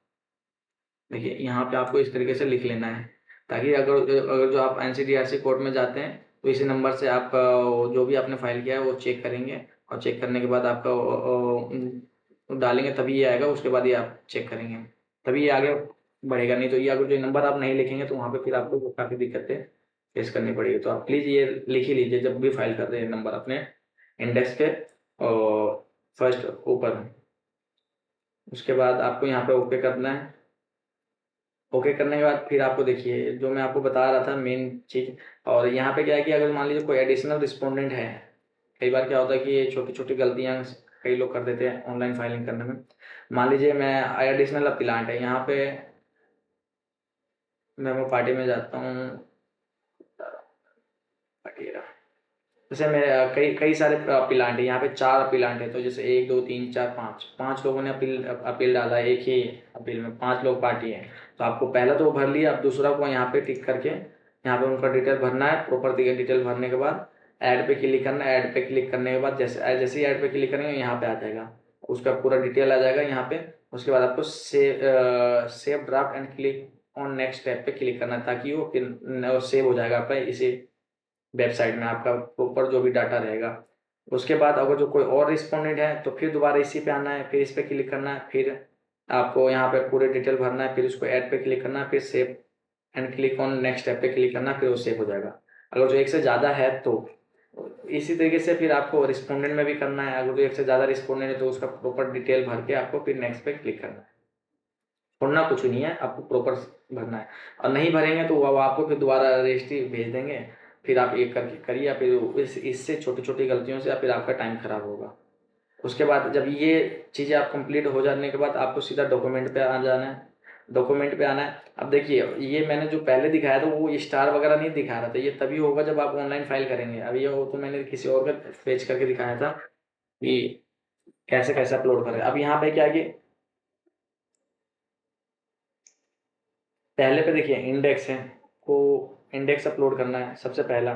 देखिए यहाँ पे आपको इस तरीके से लिख लेना है, ताकि अगर अगर जो आप NCDRC कोर्ट में जाते हैं तो इसी नंबर से आपका जो भी आपने फाइल किया है वो चेक करेंगे, और चेक करने के बाद आपका डालेंगे तभी ये आएगा, उसके बाद ये आप चेक करेंगे तभी ये आगे बढ़ेगा। नहीं तो ये अगर जो नंबर आप नहीं लिखेंगे तो वहाँ पे फिर आपको काफ़ी दिक्कतें फेस करनी पड़ेगी। तो आप प्लीज़ ये लिख ही लीजिए जब भी फाइल करते हैं नंबर अपने इंडेक्स के और फर्स्ट ऊपर। उसके बाद आपको यहाँ पे ओके करना है। ओके करने के बाद फिर आपको देखिए जो मैं आपको बता रहा था मेन चीज, और यहाँ पे क्या है कि अगर मान लीजिए कोई एडिशनल रिस्पोंडेंट है, कई बार क्या होता है कि ये छोटी छोटी गलतियाँ कई लोग कर देते हैं ऑनलाइन फाइलिंग करने में। मान लीजिए मैं एडिशनल अपिलांट है, यहाँ पे मैं पार्टी में जाता हूँ, पार्टी जैसे मेरे कई कई सारे अपिलांट है, यहाँ पे 4 अपिलांट है, तो जैसे 1 2 3 4 5 5 लोगों ने अपील डाला है, एक ही अपील में 5 लोग पार्टी हैं। तो आपको पहला तो वो भर लिया, अब दूसरा को यहाँ पे टिक करके यहाँ पे उनका डिटेल भरना है, प्रॉपर डिटेल भरने के बाद ऐड पे क्लिक करना है। ऐड पे क्लिक करने के बाद जैसे जैसे ही ऐड पे क्लिक करेंगे यहाँ पे आ जाएगा, उसका पूरा डिटेल आ जाएगा यहाँ पे। उसके बाद आपको save draft and click on next step पे क्लिक करना है, ताकि वो सेव हो जाएगा आपका इसी वेबसाइट में आपका प्रॉपर जो भी डाटा रहेगा। उसके बाद अगर जो कोई और रिस्पोंडेंट है तो फिर दोबारा इसी पे आना है, फिर इस पे क्लिक करना है, फिर आपको यहाँ पे पूरे डिटेल भरना है, फिर उसको ऐड पे क्लिक करना है, फिर save and click on next step पे क्लिक करना है, फिर वो सेव हो जाएगा। अगर जो एक से ज़्यादा है तो इसी तरीके से फिर आपको रिस्पोंडेंट में भी करना है। अगर जो एक से ज़्यादा रिस्पोंडेंट है तो उसका प्रॉपर डिटेल भर के आपको फिर नेक्स्ट पे क्लिक करना है। छोड़ना कुछ नहीं है, आपको प्रॉपर भरना है, और नहीं भरेंगे तो वो आपको फिर दोबारा रजिस्ट्री भेज देंगे, फिर आप ये करके करिए, या फिर इससे छोटी छोटी गलतियों से या फिर आपका टाइम खराब होगा। उसके बाद जब ये चीज़ें आप कंप्लीट हो जाने के बाद आपको सीधा डॉक्यूमेंट पे आ जाना है। डॉक्यूमेंट पे आना है। अब देखिए ये मैंने जो पहले दिखाया था वो स्टार वगैरह नहीं दिखा रहा था, ये तभी होगा जब आप ऑनलाइन फाइल करेंगे। अब ये हो तो मैंने किसी और का फेच करके दिखाया था कि कैसे कैसे अपलोड करें। अब यहाँ पे क्या है कि पहले पे देखिए इंडेक्स है, को इंडेक्स अपलोड करना है सबसे पहला।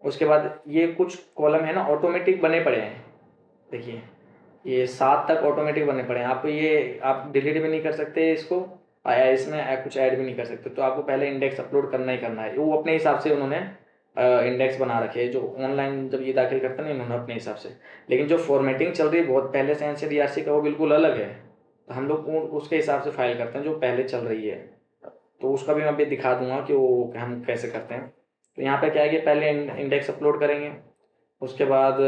उसके बाद ये कुछ कॉलम है ना ऑटोमेटिक बने पड़े हैं, देखिए ये 7 तक ऑटोमेटिक बने पड़े हैं। आपको ये आप डिलीट भी नहीं कर सकते इसको, इसमें कुछ ऐड भी नहीं कर सकते। तो आपको पहले इंडेक्स अपलोड करना ही करना है, वो अपने हिसाब से उन्होंने इंडेक्स बना रखे हैं, जो ऑनलाइन जब ये दाखिल करते हैं ना इन्होंने अपने हिसाब से। लेकिन जो फॉर्मेटिंग चल रही है बहुत पहले से NCDRC का, वो बिल्कुल अलग है। तो हम लोग उसके हिसाब से फाइल करते हैं जो पहले चल रही है। तो उसका भी मैं अभी दिखा दूंगा कि वो हम कैसे करते हैं। तो यहाँ पे क्या है कि पहले इंडेक्स अपलोड करेंगे, उसके बाद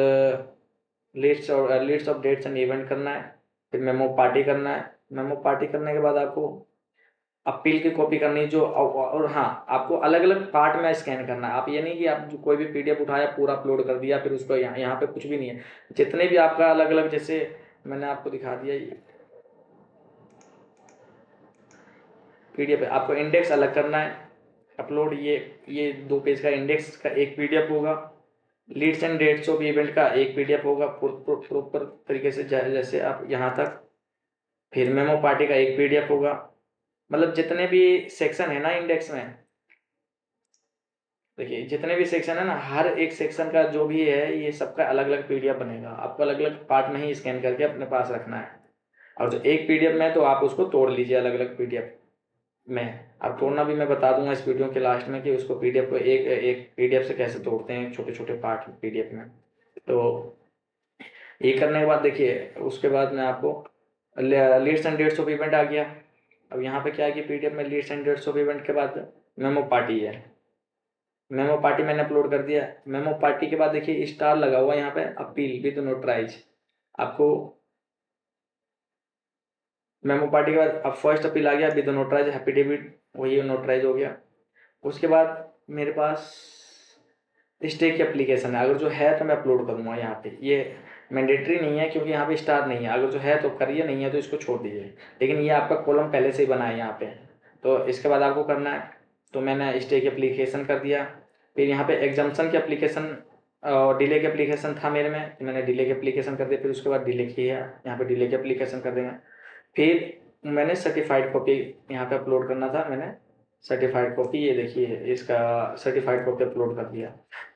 list of dates and event करना है, फिर मेमो पार्टी करना है। मेमो पार्टी करने के बाद आपको अपील की कॉपी करनी है जो और हाँ, आपको अलग अलग पार्ट में स्कैन करना है। आप ये नहीं कि आप जो कोई भी पीडीएफ उठाया पूरा अपलोड कर दिया फिर उसको यहाँ पे कुछ भी नहीं है। जितने भी आपका अलग अलग, जैसे मैंने आपको दिखा दिया ये पीडीएफ है, आपको इंडेक्स अलग करना है अपलोड। ये 2 पेज का इंडेक्स का एक पीडीएफ होगा। Leads and dates of event का एक पीडीएफ होगा प्रॉपर तरीके से, जैसे आप यहाँ तक। फिर मेमो पार्टी का एक पीडीएफ होगा। मतलब जितने भी सेक्शन है ना इंडेक्स में, देखिए जितने भी सेक्शन है ना, हर एक सेक्शन का जो भी है ये सबका अलग अलग पीडीएफ बनेगा। आपको अलग अलग पार्ट में ही स्कैन करके अपने पास रखना है। और जो एक पीडीएफ में तो आप उसको तोड़ लीजिए अलग अलग पीडीएफ में। अब तोड़ना भी मैं बता दूंगा इस वीडियो के लास्ट में कि उसको पीडीएफ को एक एक पीडीएफ से कैसे तोड़ते हैं, छोटे छोटे पार्ट पीडीएफ में। तो ये करने के बाद देखिए, उसके बाद मैं आपको leads and dates of event आ गया। अब यहाँ पे क्या है कि पीडीएफ में leads and dates of event के बाद मेमो पार्टी है। मेमो पार्टी मैंने अपलोड कर दिया। मेमो पार्टी के बाद देखिए स्टार लगा हुआ है यहाँ पे, अपील विद नोटराइज। आपको मेमो पार्टी के बाद अब फर्स्ट अपील आ गया विद नोटराइज एफिडेविट, वही नोटराइज हो गया। उसके बाद मेरे पास स्टे की एप्लीकेशन है, अगर जो है तो मैं अपलोड करूँगा यहाँ पे। ये मैंडेटरी नहीं है क्योंकि यहाँ पे स्टार नहीं है, अगर जो है तो करिए, नहीं है तो इसको छोड़ दीजिए। लेकिन ये आपका कॉलम पहले से ही बना है यहाँ पे। तो इसके बाद आपको करना है, तो मैंने स्टे की एप्लीकेशन कर दिया। फिर यहाँ पे एग्जाम्पशन की एप्लीकेशन और डिले की एप्लीकेशन था मेरे में, तो मैंने डिले की एप्लीकेशन कर दिया। फिर उसके बाद डिले किया, यहाँ पे डिले की एप्लीकेशन कर देंगे। फिर मैंने सर्टिफाइड कॉपी यहाँ पे अपलोड करना था, मैंने सर्टिफाइड कॉपी, ये देखिए इसका सर्टिफाइड कॉपी अपलोड कर दिया।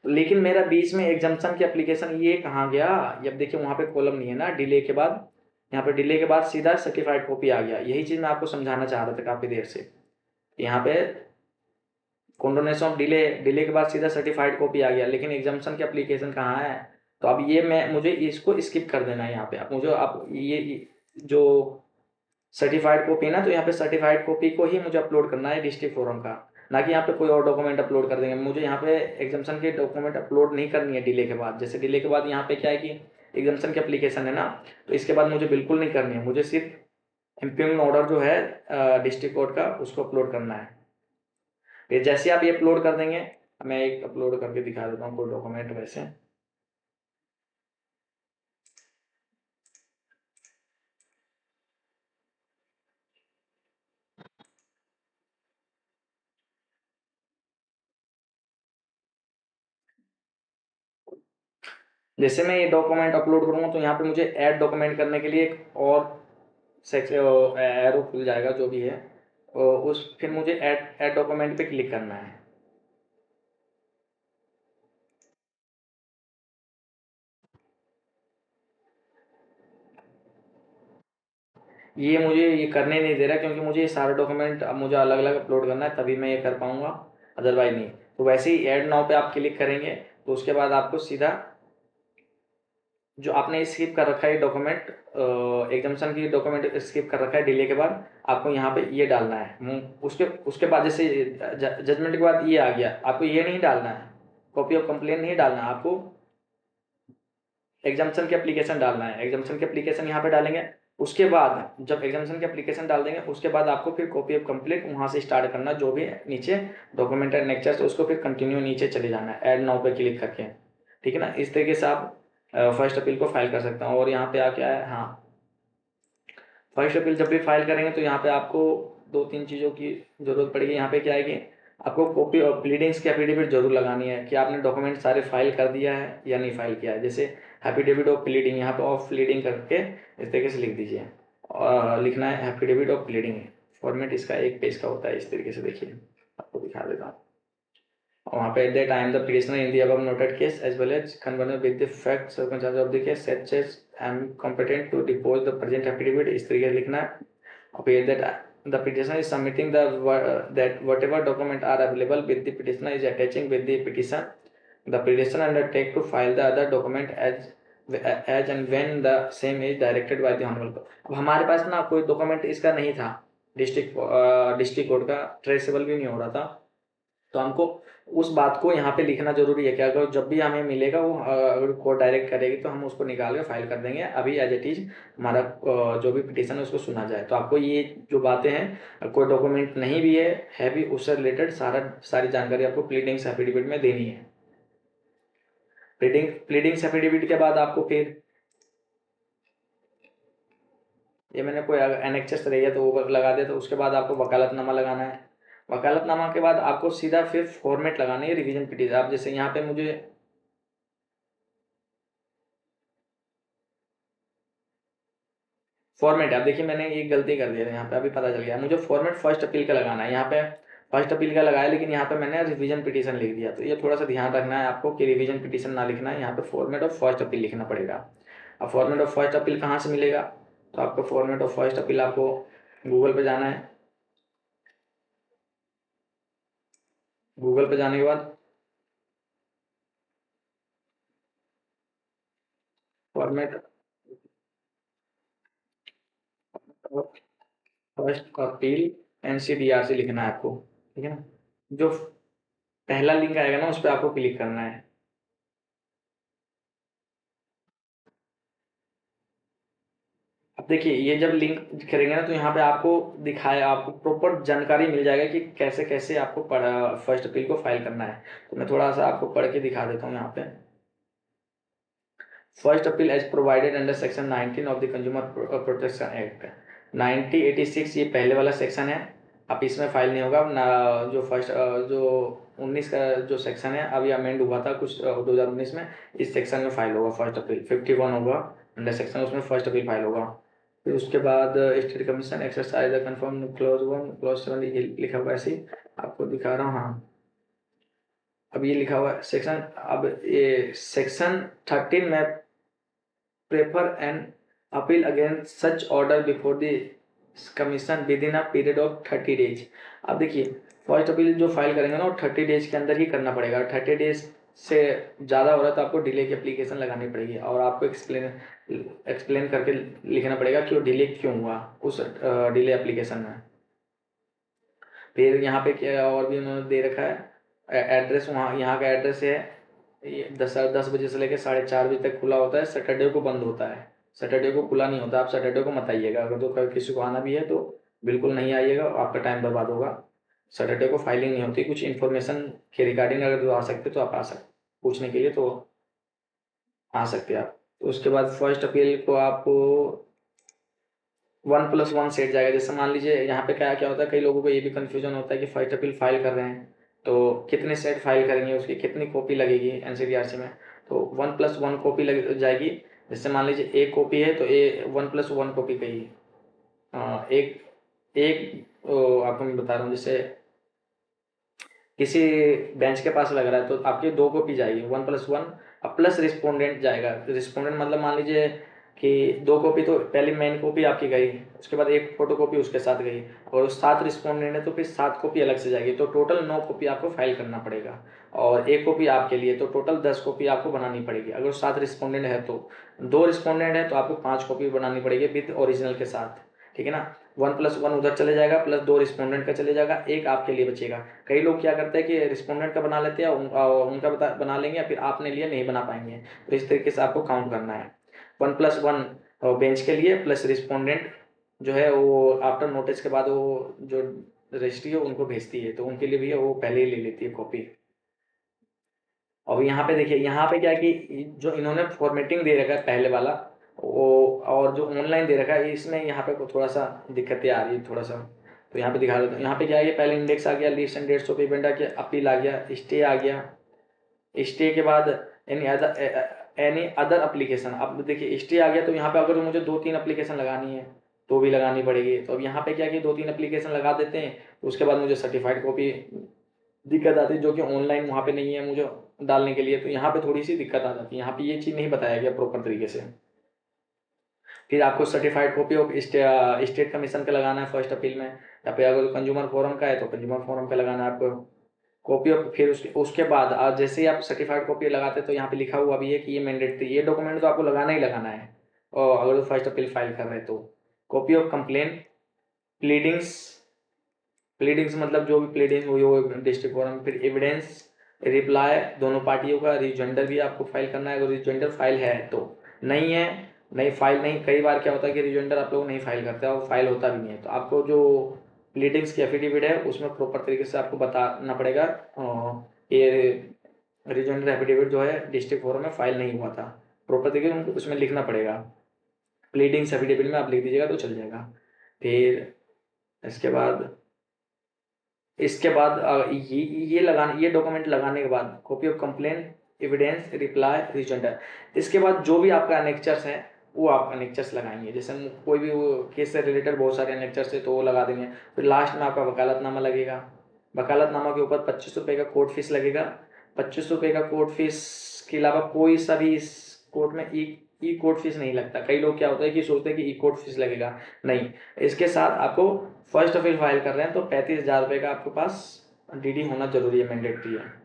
लेकिन मेरा बीच में एग्जाम्पशन की एप्लीकेशन ये कहाँ गया, ये अब देखिए वहाँ पे कॉलम नहीं है ना डिले के बाद। यहाँ पे डिले के बाद सीधा सर्टिफाइड कॉपी आ गया। यही चीज़ मैं आपको समझाना चाह रहा था काफ़ी देर से। यहाँ पे कॉन्डोनेशन ऑफ डिले, डिले के बाद सीधा सर्टिफाइड कॉपी आ गया, लेकिन एग्जाम्पशन की एप्लीकेशन कहाँ है। तो अब ये मुझे इसको स्किप कर देना है यहाँ पे। अब मुझे अब ये जो सर्टिफाइड कॉपी ना, तो यहाँ पे सर्टिफाइड कॉपी को ही मुझे अपलोड करना है डिस्ट्रिक्ट फोरम का, ना कि यहाँ पे कोई और डॉक्यूमेंट अपलोड कर देंगे। मुझे यहाँ पे एग्जाम्पशन की डॉक्यूमेंट अपलोड नहीं करनी है डिले के बाद। जैसे डिले के बाद यहाँ पे क्या है कि एग्जाम्पशन की एप्लीकेशन है ना, तो इसके बाद मुझे बिल्कुल नहीं करनी है। मुझे सिर्फ इम्पिंग ऑर्डर जो है डिस्ट्रिक्ट कोर्ट का, उसको अपलोड करना है। फिर जैसे आप ये अपलोड कर देंगे, मैं एक अपलोड करके दिखा देता हूँ कोई डॉक्यूमेंट। वैसे जैसे मैं ये डॉक्यूमेंट अपलोड करूँगा तो यहाँ पे मुझे ऐड डॉक्यूमेंट करने के लिए एक और सेक्शन एरो खुल जाएगा जो भी है, उस फिर मुझे ऐड डॉक्यूमेंट पे क्लिक करना है। ये मुझे ये करने नहीं दे रहा क्योंकि मुझे ये सारे डॉक्यूमेंट अब मुझे अलग अलग अपलोड करना है, तभी मैं ये कर पाऊँगा, अदरवाइज नहीं। तो वैसे ही ऐड नाउ पे आप क्लिक करेंगे तो उसके बाद आपको सीधा जो आपने स्किप कर रखा है डॉक्यूमेंट, एग्जाम्पशन की डॉक्यूमेंट स्किप कर रखा है डिले के बाद, आपको यहाँ पे ये डालना है। उसके उसके बाद जैसे जजमेंट के बाद ये आ गया, आपको ये नहीं डालना है, कॉपी ऑफ कंप्लेन नहीं डालना है, आपको एग्जाम्पशन की एप्लीकेशन डालना है। एग्जाम्पशन की एप्लीकेशन यहाँ पे डालेंगे। उसके बाद जब एग्जाम्पशन की एप्लीकेशन डाल देंगे उसके बाद आपको फिर कॉपी ऑफ कंप्लीट वहाँ से स्टार्ट करना, जो भी नीचे डॉक्यूमेंट एंड नेक्चर, तो उसको फिर कंटिन्यू नीचे चले जाना है ऐड नाउ पे क्लिक करके। ठीक है ना, इस तरीके से आप फर्स्ट अपील को फाइल कर सकता हूँ। और यहाँ पे क्या है, हाँ, फर्स्ट अपील जब भी फाइल करेंगे तो यहाँ पे आपको 2-3 चीज़ों की ज़रूरत पड़ेगी। यहाँ पे क्या है कि आपको कॉपी और प्लीडिंग्स की एफिडेविट जरूर लगानी है कि आपने डॉक्यूमेंट सारे फाइल कर दिया है या नहीं फाइल किया है। जैसे एफिडेविट ऑफ प्लीडिंग, यहाँ पे ऑफ प्लीडिंग करके इस तरीके से लिख दीजिए, और लिखना है एफिडेविट ऑफ प्लीडिंग। फॉर्मेट इसका 1 पेज का होता है, इस तरीके से देखिए, आपको दिखा देता हूँ। वहाँ पे that I am the petitioner in the above noted case as well as conform with the facts circumstances of the case such as I am competent to depose the present affidavit, इस तरीके से लिखना है। और फिर that the petitioner is submitting that whatever document are available with the petitioner is attaching with the petition. The petitioner undertake to file the other document as and when the same is directed by the honorable. अब हमारे पास ना कोई डॉक्यूमेंट इसका नहीं था, डिस्ट्रिक्ट कोर्ट का ट्रेसेबल भी नहीं हो रहा था। तो हमको उस बात को यहाँ पे लिखना जरूरी है कि अगर जब भी हमें मिलेगा वो अगर कोर्ट डायरेक्ट करेगी तो हम उसको निकाल के फाइल कर देंगे, अभी एज इट इज हमारा जो भी पिटीशन है उसको सुना जाए। तो आपको ये जो बातें हैं, कोई डॉक्यूमेंट नहीं भी है भी, उससे रिलेटेड सारी जानकारी आपको प्लीडिंग्स एफिडेविट में देनी है। प्लीडिंग्स एफिडेविट के बाद आपको फिर ये मैंने कोई एनेक्चर्स रही है तो वो लगा दिया, तो उसके बाद आपको वकालतनामा लगाना है। वकालतनामा के बाद आपको सीधा फिर फॉर्मेट लगानी है रिवीजन पिटीशन। आप जैसे यहाँ पे मुझे फॉर्मेट, आप देखिए मैंने एक गलती कर दी है यहाँ पे, अभी पता चल गया मुझे फॉर्मेट फर्स्ट अपील का लगाना है। यहाँ पे फर्स्ट अपील का लगाया, लेकिन यहाँ पे मैंने रिवीजन पिटीशन लिख दिया। तो ये थोड़ा सा ध्यान रखना है आपको कि रिवीजन पिटीशन ना लिखना है, यहाँ पे फॉर्मेट ऑफ फर्स्ट अपील लिखना पड़ेगा। अब फॉर्मेट ऑफ फर्स्ट अपील कहाँ से मिलेगा? तो आपको फॉर्मेट ऑफ फर्स्ट अपील आपको गूगल पे जाना है। गूगल पे जाने के बाद format of first appeal NCDRC लिखना है आपको, ठीक है ना। जो पहला लिंक आएगा ना उस पर आपको क्लिक करना है। अब देखिए ये जब लिंक करेंगे ना तो यहाँ पे आपको दिखाया, आपको प्रॉपर जानकारी मिल जाएगा कि कैसे कैसे आपको फर्स्ट अपील को फाइल करना है। तो मैं थोड़ा सा आपको पढ़ के दिखा देता हूँ यहाँ पे। First appeal as provided under section 19 of the consumer protection act 1986, ये पहले वाला सेक्शन है। अब इसमें फाइल नहीं होगा ना। जो 19 का जो सेक्शन है अभी अमेंड हुआ था कुछ 2019 में, इस सेक्शन में फाइल होगा फर्स्ट अपील। 51 होगा अंडर सेक्शन, उसमें फर्स्ट अपील फाइल होगा। फिर उसके बाद state commission exercise the confirm clause 1 clause 7 ये लिखा हुआ है, ऐसे ही आपको दिखा रहा हूँ। हाँ, अब ये लिखा हुआ है सेक्शन, अब ये सेक्शन 13 में prefer an appeal against such order before the commission with in a period of 30 days. अब देखिए फर्स्ट अपील जो फाइल करेंगे ना वो 30 डेज के अंदर ही करना पड़ेगा। 30 डेज से ज़्यादा हो रहा है तो आपको डिले की एप्लीकेशन लगानी पड़ेगी और आपको एक्सप्लेन करके लिखना पड़ेगा कि वो डिले क्यों हुआ उस डिले एप्लीकेशन में। फिर यहाँ पे क्या और भी उन्होंने दे रखा है एड्रेस, वहाँ यहाँ का एड्रेस है ये 10 बजे से लेकर 4:30 बजे तक खुला होता है, सैटरडे को बंद होता है। सैटरडे को खुला नहीं होता, आप सैटरडे को मत आइएगा। अगर तो किसी को आना भी है तो बिल्कुल नहीं आइएगा, आपका टाइम बर्बाद होगा। सैटरडे को फाइलिंग नहीं होती। कुछ इन्फॉर्मेशन के रिगार्डिंग अगर तो आ सकते तो आप आ सकते पूछने के लिए, तो आ सकते आप। तो उसके बाद फर्स्ट अपील को आपको 1+1 सेट जाएगा। जैसे मान लीजिए यहाँ पे क्या क्या होता है, कई लोगों को ये भी कंफ्यूजन होता है कि फर्स्ट अपील फाइल कर रहे हैं तो कितने सेट फाइल करेंगे, उसकी कितनी कॉपी लगेगी NCDRC में। तो 1+1 कॉपी लग जाएगी। जैसे मान लीजिए एक कॉपी है तो 1+1 कॉपी का ही एक एक आपको मैं बता रहा हूँ, जैसे किसी बेंच के पास लग रहा है तो आपकी 2 कॉपी जाएगी 1+1, अब प्लस रिस्पोंडेंट जाएगा। रिस्पोंडेंट मतलब मान लीजिए कि 2 कॉपी तो पहली मेन कॉपी आपकी गई, उसके बाद एक फोटो कॉपी उसके साथ गई, और 7 रिस्पोंडेंट है तो फिर 7 कॉपी अलग से जाएगी। तो टोटल 9 कॉपी आपको फाइल करना पड़ेगा, और एक कॉपी आपके लिए, तो टोटल 10 कॉपी आपको बनानी पड़ेगी। अगर 7 रिस्पोंडेंट है तो 2 रिस्पोंडेंट है तो आपको 5 कॉपी बनानी पड़ेगी विद ओरिजिनल के साथ, ठीक है ना। 1+1 उधर चले जाएगा, प्लस 2 रिस्पोंडेंट का चले जाएगा, एक आपके लिए बचेगा। कई लोग क्या करते हैं कि रिस्पोंडेंट का बना लेते हैं, उनका बना लेंगे, फिर आपने लिए नहीं बना पाएंगे। तो इस तरीके से आपको काउंट करना है 1+1 बेंच के लिए, प्लस रिस्पोंडेंट जो है वो आफ्टर नोटिस के बाद वो जो रजिस्ट्री है उनको भेजती है, तो उनके लिए भी वो पहले ही ले लेती है कॉपी। अब यहाँ पे देखिए, यहाँ पे क्या है कि जो इन्होंने फॉर्मेटिंग दे रखा है पहले वाला वो, और जो ऑनलाइन दे रखा है इसमें यहाँ पे थोड़ा सा दिक्कतें आ रही है थोड़ा सा। तो यहाँ पे दिखा देता हूँ। यहाँ पे क्या है, पहले इंडेक्स आ गया, list and dates of event आ गया, अपील आ गया, स्टे आ गया। स्टे के बाद एनी अदर अप्लीकेशन। अब देखिए स्टे आ गया तो यहाँ पे अगर मुझे 2-3 अप्लीकेशन लगानी है तो भी लगानी पड़ेगी। तो अब यहाँ पे क्या कि 2-3 अप्लीकेशन लगा देते हैं, तो उसके बाद मुझे सर्टिफाइड कॉपी दिक्कत आती है, जो कि ऑनलाइन वहाँ पे नहीं है मुझे डालने के लिए। तो यहाँ पे थोड़ी सी दिक्कत आ जाती है, यहाँ पे ये चीज़ नहीं बताया गया प्रॉपर तरीके से। फिर आपको certified copy of state commission का लगाना है फर्स्ट अपील में, या फिर अगर कंज्यूमर फोरम का है तो कंज्यूमर फोरम का लगाना है आपको कॉपी ऑफ। फिर उसके उसके बाद जैसे ही आप सर्टिफाइड कॉपी लगाते हैं तो यहाँ पे लिखा हुआ भी है कि ये मैंडेटरी, ये डॉक्यूमेंट तो आपको लगाना ही लगाना है। और अगर तो फर्स्ट अपील फाइल कर रहे हैं तो copy of complain, pleadings pleadings मतलब जो भी प्लीडिंग हुई हो डिस्ट्रिक्ट फोरम, फिर एविडेंस, रिप्लाई, दोनों पार्टियों का, रिजेंडर भी आपको फाइल करना है अगर रिजेंडर फाइल है तो। नहीं है, नहीं फाइल नहीं, कई बार क्या होता है कि रिजेंडर आप लोग नहीं फाइल करते और फाइल होता भी नहीं है, तो आपको जो प्लीडिंग्स की एफिडेविट है उसमें प्रॉपर तरीके से आपको बताना पड़ेगा ये रिजेंडर एफिडेविट जो है डिस्ट्रिक्ट फोरम में फाइल नहीं हुआ था, प्रॉपर तरीके से उनको उसमें लिखना पड़ेगा। प्लीडिंग्स एफिडेविट में आप लिख दीजिएगा तो चल जाएगा। फिर इसके बाद ये लगाने, ये डॉक्यूमेंट लगाने के बाद copy of complaint, evidence, reply, rejoinder, इसके बाद जो भी आपका अनेक्चर्स है वो आप अनेक्चर्स लगाएंगे। जैसे कोई भी वो केस से रिलेटेड बहुत सारे अनेक्चर्स है तो वो लगा देंगे। फिर लास्ट में आपका वकालतनामा लगेगा। वकालतनामा के ऊपर 25 रुपये का कोर्ट फीस लगेगा। 25 रुपये का कोर्ट फीस के अलावा कोई सा भी इस कोर्ट में ई कोर्ट फीस नहीं लगता। कई लोग क्या होता है कि सोचते हैं कि ई कोर्ट फीस लगेगा, नहीं। इसके साथ आपको फर्स्ट अपील फाइल कर रहे हैं तो 35,000 रुपये का आपके पास डीडी होना जरूरी है, मैंडेटरी है।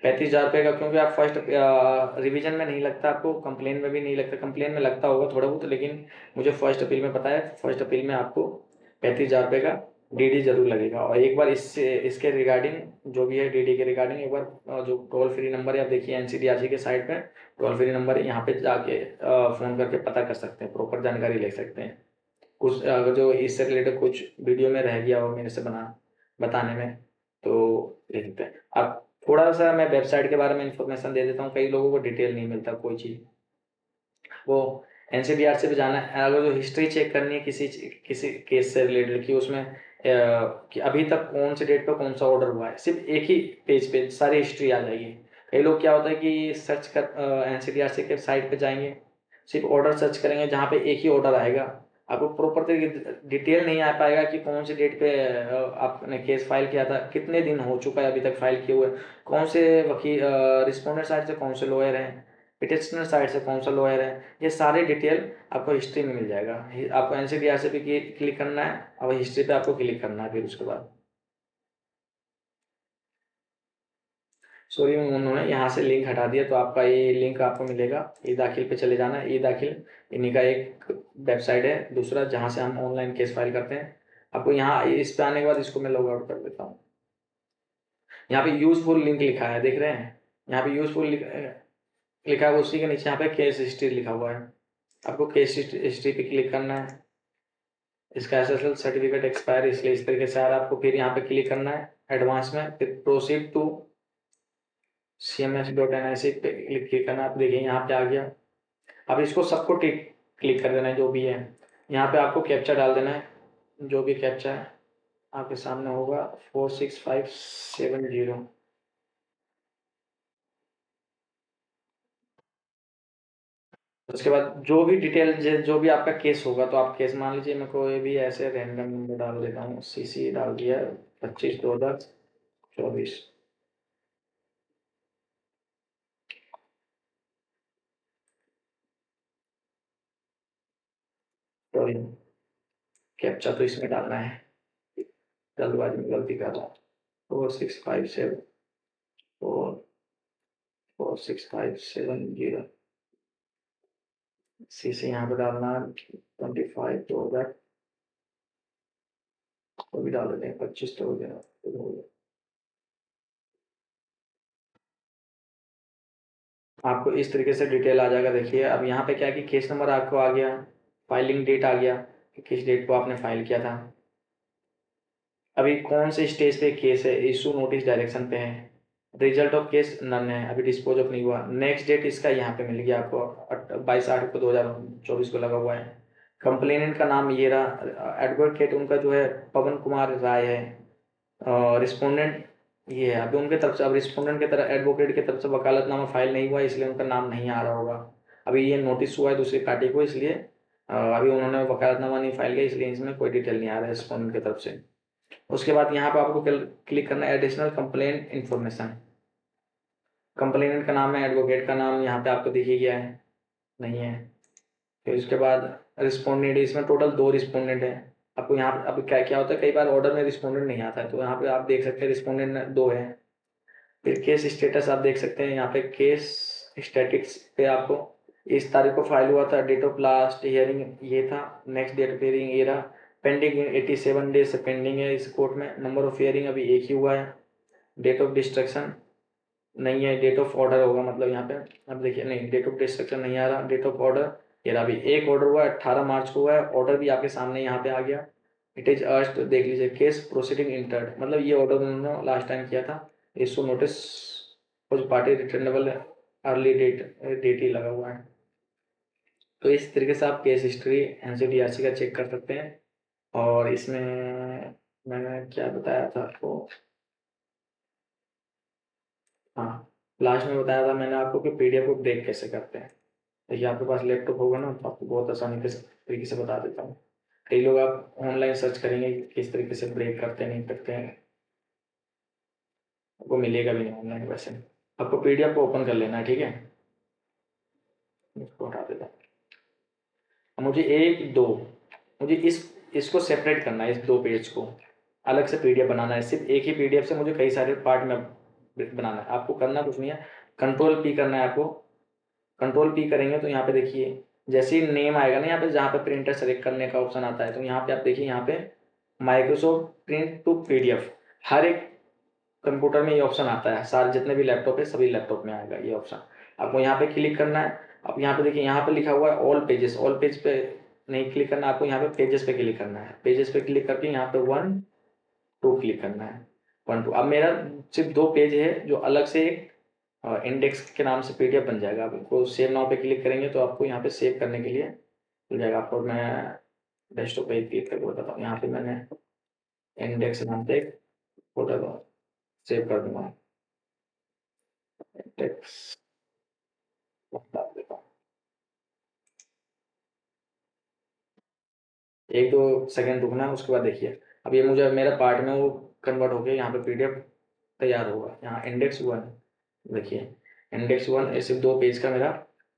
35,000 रुपये का, क्योंकि आप फर्स्ट रिवीजन में नहीं लगता, आपको कंप्लेन में भी नहीं लगता। कंप्लेन में लगता होगा थोड़ा बहुत, लेकिन मुझे फर्स्ट अपील में पता है, फर्स्ट अपील में आपको 35,000 रुपये का डीडी जरूर लगेगा। और एक बार इसके रिगार्डिंग जो भी है डीडी के रिगार्डिंग एक बार जो टोल फ्री नंबर है, आप देखिए एनसीडीआरसी के साइट पे टोल फ्री नंबर है, यहाँ पे जाके फ़ोन करके पता कर सकते हैं, प्रॉपर जानकारी ले सकते हैं। कुछ अगर जो इससे रिलेटेड कुछ वीडियो में रह गया हो मेरे से बताने में तो ले सकते हैं। अब थोड़ा सा मैं वेबसाइट के बारे में इंफॉर्मेशन दे देता हूँ, कई लोगों को डिटेल नहीं मिलता कोई चीज़। वो एनसीडीआर से भी जाना है, अगर जो हिस्ट्री चेक करनी है किसी केस से रिलेटेड कि उसमें कि अभी तक कौन सी डेट पे कौन सा ऑर्डर हुआ है, सिर्फ एक ही पेज पे सारी हिस्ट्री आ जाएगी। कई लोग क्या होता है कि सर्च कर एनसीडीआर के साइट पे जाएंगे, सिर्फ ऑर्डर सर्च करेंगे जहाँ पे एक ही ऑर्डर आएगा, आपको प्रॉपर तरीके डिटेल नहीं आ पाएगा कि कौन सी डेट पे आपने केस फाइल किया था, कितने दिन हो चुका है अभी तक फाइल किए हुए, कौन से वकील रिस्पोंडेंट साइड से कौन से लॉयर हैं, पिटिशनर साइड से कौन सा लॉयर है, ये सारी डिटेल आपको हिस्ट्री में मिल जाएगा। आपको एनसीडीआर से भी क्लिक करना है और हिस्ट्री पे आपको क्लिक करना है। फिर उसके बाद सॉरी उन्होंने यहाँ से लिंक हटा दिया, तो आपका ये लिंक आपको मिलेगा, ई दाखिल पे चले जाना है। ई दाखिल इन्हीं का एक वेबसाइट है दूसरा जहाँ से हम ऑनलाइन केस फाइल करते हैं। आपको यहाँ इस पे आने के बाद इसको मैं लॉग आउट कर देता हूँ। यहाँ पे यूजफुल लिंक लिखा है, देख रहे हैं, यहाँ पे यूजफुल लिखा है, उसी के नीचे यहाँ पे केस हिस्ट्री लिखा हुआ है। आपको केस हिस्ट्री पे क्लिक करना है। इसका एसएसएल सर्टिफिकेट एक्सपायर, इसलिए इस तरीके से आ रहा है। आपको फिर यहाँ पे क्लिक करना है एडवांस में, फिर प्रोसीड टू cms.nic पे क्लिक करना है। आप देखिए यहाँ पे आ गया। अब इसको सबको क्लिक कर देना है जो भी है। यहाँ पे आपको कैप्चा डाल देना है, जो भी कैप्चा है आपके सामने होगा 46570। उसके बाद जो भी डिटेल जो भी आपका केस होगा, तो आप केस मान लीजिए मैं कोई भी ऐसे रैंडम नंबर डाल देता हूँ, सीसी डाल दिया 25/2/24। सॉरी, कैप्चा तो इसमें डालना है, जल्दबाजी में गलती कर रहा हूँ। 46574 46570। सीसी यहाँ पे डालना 25/2/, वो भी डाल देते हैं 25 तो हो गया। आपको इस तरीके से डिटेल आ जाएगा। देखिए अब यहाँ पे क्या है कि केस नंबर आपको आ गया, फाइलिंग डेट आ गया कि किस डेट को आपने फाइल किया था, अभी कौन से स्टेज पे केस है, इशू नोटिस डायरेक्शन पे है, रिजल्ट ऑफ केस नन है, अभी डिस्पोज ऑफ नहीं हुआ, नेक्स्ट डेट इसका यहाँ पे मिल गया आपको 22/8/2024 को लगा हुआ है। कंप्लेनेंट का नाम ये रहा, एडवोकेट उनका जो है पवन कुमार राय है, रिस्पोंडेंट ये है। अभी उनके तरफ से, अब रिस्पोंडेंट की तरफ एडवोकेट की तरफ से वकालतनामा फाइल नहीं हुआ इसलिए उनका नाम नहीं आ रहा होगा। अभी ये नोटिस हुआ है दूसरी पार्टी को, इसलिए अभी उन्होंने वकालतनामा नहीं फाइल किया, इसलिए इसमें कोई डिटेल नहीं आ रहा है रिस्पोंडेंट की तरफ से। उसके बाद यहाँ पे आपको क्लिक करना है एडिशनल कंप्लेंट इन्फॉर्मेशन। कंप्लेनेंट का नाम है, एडवोकेट का नाम यहाँ पे आपको दिख ही गया है, नहीं है। फिर उसके बाद रिस्पोंडेंट, इसमें टोटल 2 रिस्पोंडेंट है। आपको यहाँ पे अब क्या क्या होता है, कई बार ऑर्डर में रिस्पोंडेंट नहीं आता है, तो यहाँ पे आप देख सकते हैं रिस्पोंडेंट 2 है। फिर केस स्टेटस आप देख सकते हैं, यहाँ पे केस स्टेटिक्स पे आपको इस तारीख को फाइल हुआ था, डेट ऑफ लास्ट हियरिंग ये था, नेक्स्ट डेट ऑफ हियरिंग ये रहा, पेंडिंग 87 डेज से पेंडिंग है इस कोर्ट में। नंबर ऑफ हियरिंग अभी एक ही हुआ है। डेट ऑफ डिस्ट्रक्शन नहीं है, डेट ऑफ ऑर्डर होगा मतलब यहाँ पे। अब देखिए, नहीं, डेट ऑफ डिस्ट्रक्शन नहीं आ रहा, डेट ऑफ ऑर्डर ये रहा। अभी एक ऑर्डर हुआ है 18 मार्च को हुआ है, ऑर्डर भी आपके सामने यहाँ पे आ गया। इट इज अर्स्ट, देख लीजिए, केस प्रोसीडिंग इंटर्ड, मतलब ये ऑर्डर उन्होंने लास्ट टाइम किया था। इशू नोटिस कुछ पार्टी रिटर्नेबल अर्ली डेट ही लगा हुआ है। तो इस तरीके से आप केस हिस्ट्री एनसीडीआरसी का चेक कर सकते हैं। और इसमें मैंने क्या बताया था आपको, हाँ, लास्ट में बताया था मैंने आपको कि पीडीएफ को ब्रेक कैसे करते हैं। देखिए, आपके पास लैपटॉप होगा ना, तो आपको बहुत आसानी के तरीके से बता देता हूँ। कई लोग आप ऑनलाइन सर्च करेंगे कि किस तरीके से ब्रेक करते हैं, नहीं करते हैं, आपको मिलेगा भी नहीं ऑनलाइन। वैसे आपको पीडीएफ को ओपन कर लेना है, ठीक है। इसको हटा देता हूँ। अब मुझे एक दो, मुझे इसको सेपरेट करना है, इस 2 पेज को अलग से पीडीएफ बनाना है। सिर्फ एक ही पीडीएफ से मुझे कई सारे पार्ट में बनाना है। आपको करना कुछ नहीं है, कंट्रोल पी करना है आपको। कंट्रोल पी करेंगे तो यहाँ पे देखिए, जैसे ही नेम आएगा ना यहाँ पे, जहाँ पे प्रिंटर सेलेक्ट करने का ऑप्शन आता है, तो यहाँ पे आप देखिए, यहाँ पे माइक्रोसॉफ्ट प्रिंट टू पीडीएफ, हर एक कंप्यूटर में ये ऑप्शन आता है। सारे जितने भी लैपटॉप है सभी लैपटॉप में आएगा ये ऑप्शन। आपको यहाँ पे क्लिक करना है। अब यहाँ पे देखिए, यहाँ पे लिखा हुआ है ऑल पेजेस, ऑल पेज पे नहीं क्लिक करना, आपको यहाँ पे पेजेस पे क्लिक करना है। पेजेस पे क्लिक करके यहाँ पे 1 2 क्लिक करना है, 1 2। अब मेरा सिर्फ 2 पेज है जो अलग से एक इंडेक्स के नाम से पीडीएफ बन जाएगा। आपको सेव नाउ पे क्लिक करेंगे तो आपको यहाँ पे सेव करने के लिए मिल जाएगा। आपको मैं डेस्कटॉप पे क्लिक करके बताता हूँ। यहाँ पे मैंने इंडेक्स नाम से एक फोल्डर सेव कर दूंगा, इंडेक्स बता देता हूँ। 1 2 सेकंड रुकना है, उसके बाद देखिए, अब ये मुझे मेरा पार्ट में वो कन्वर्ट हो गया, यहाँ पे पीडीएफ तैयार होगा। यहाँ इंडेक्स 1 देखिए, इंडेक्स 1 ऐसे 2 पेज का मेरा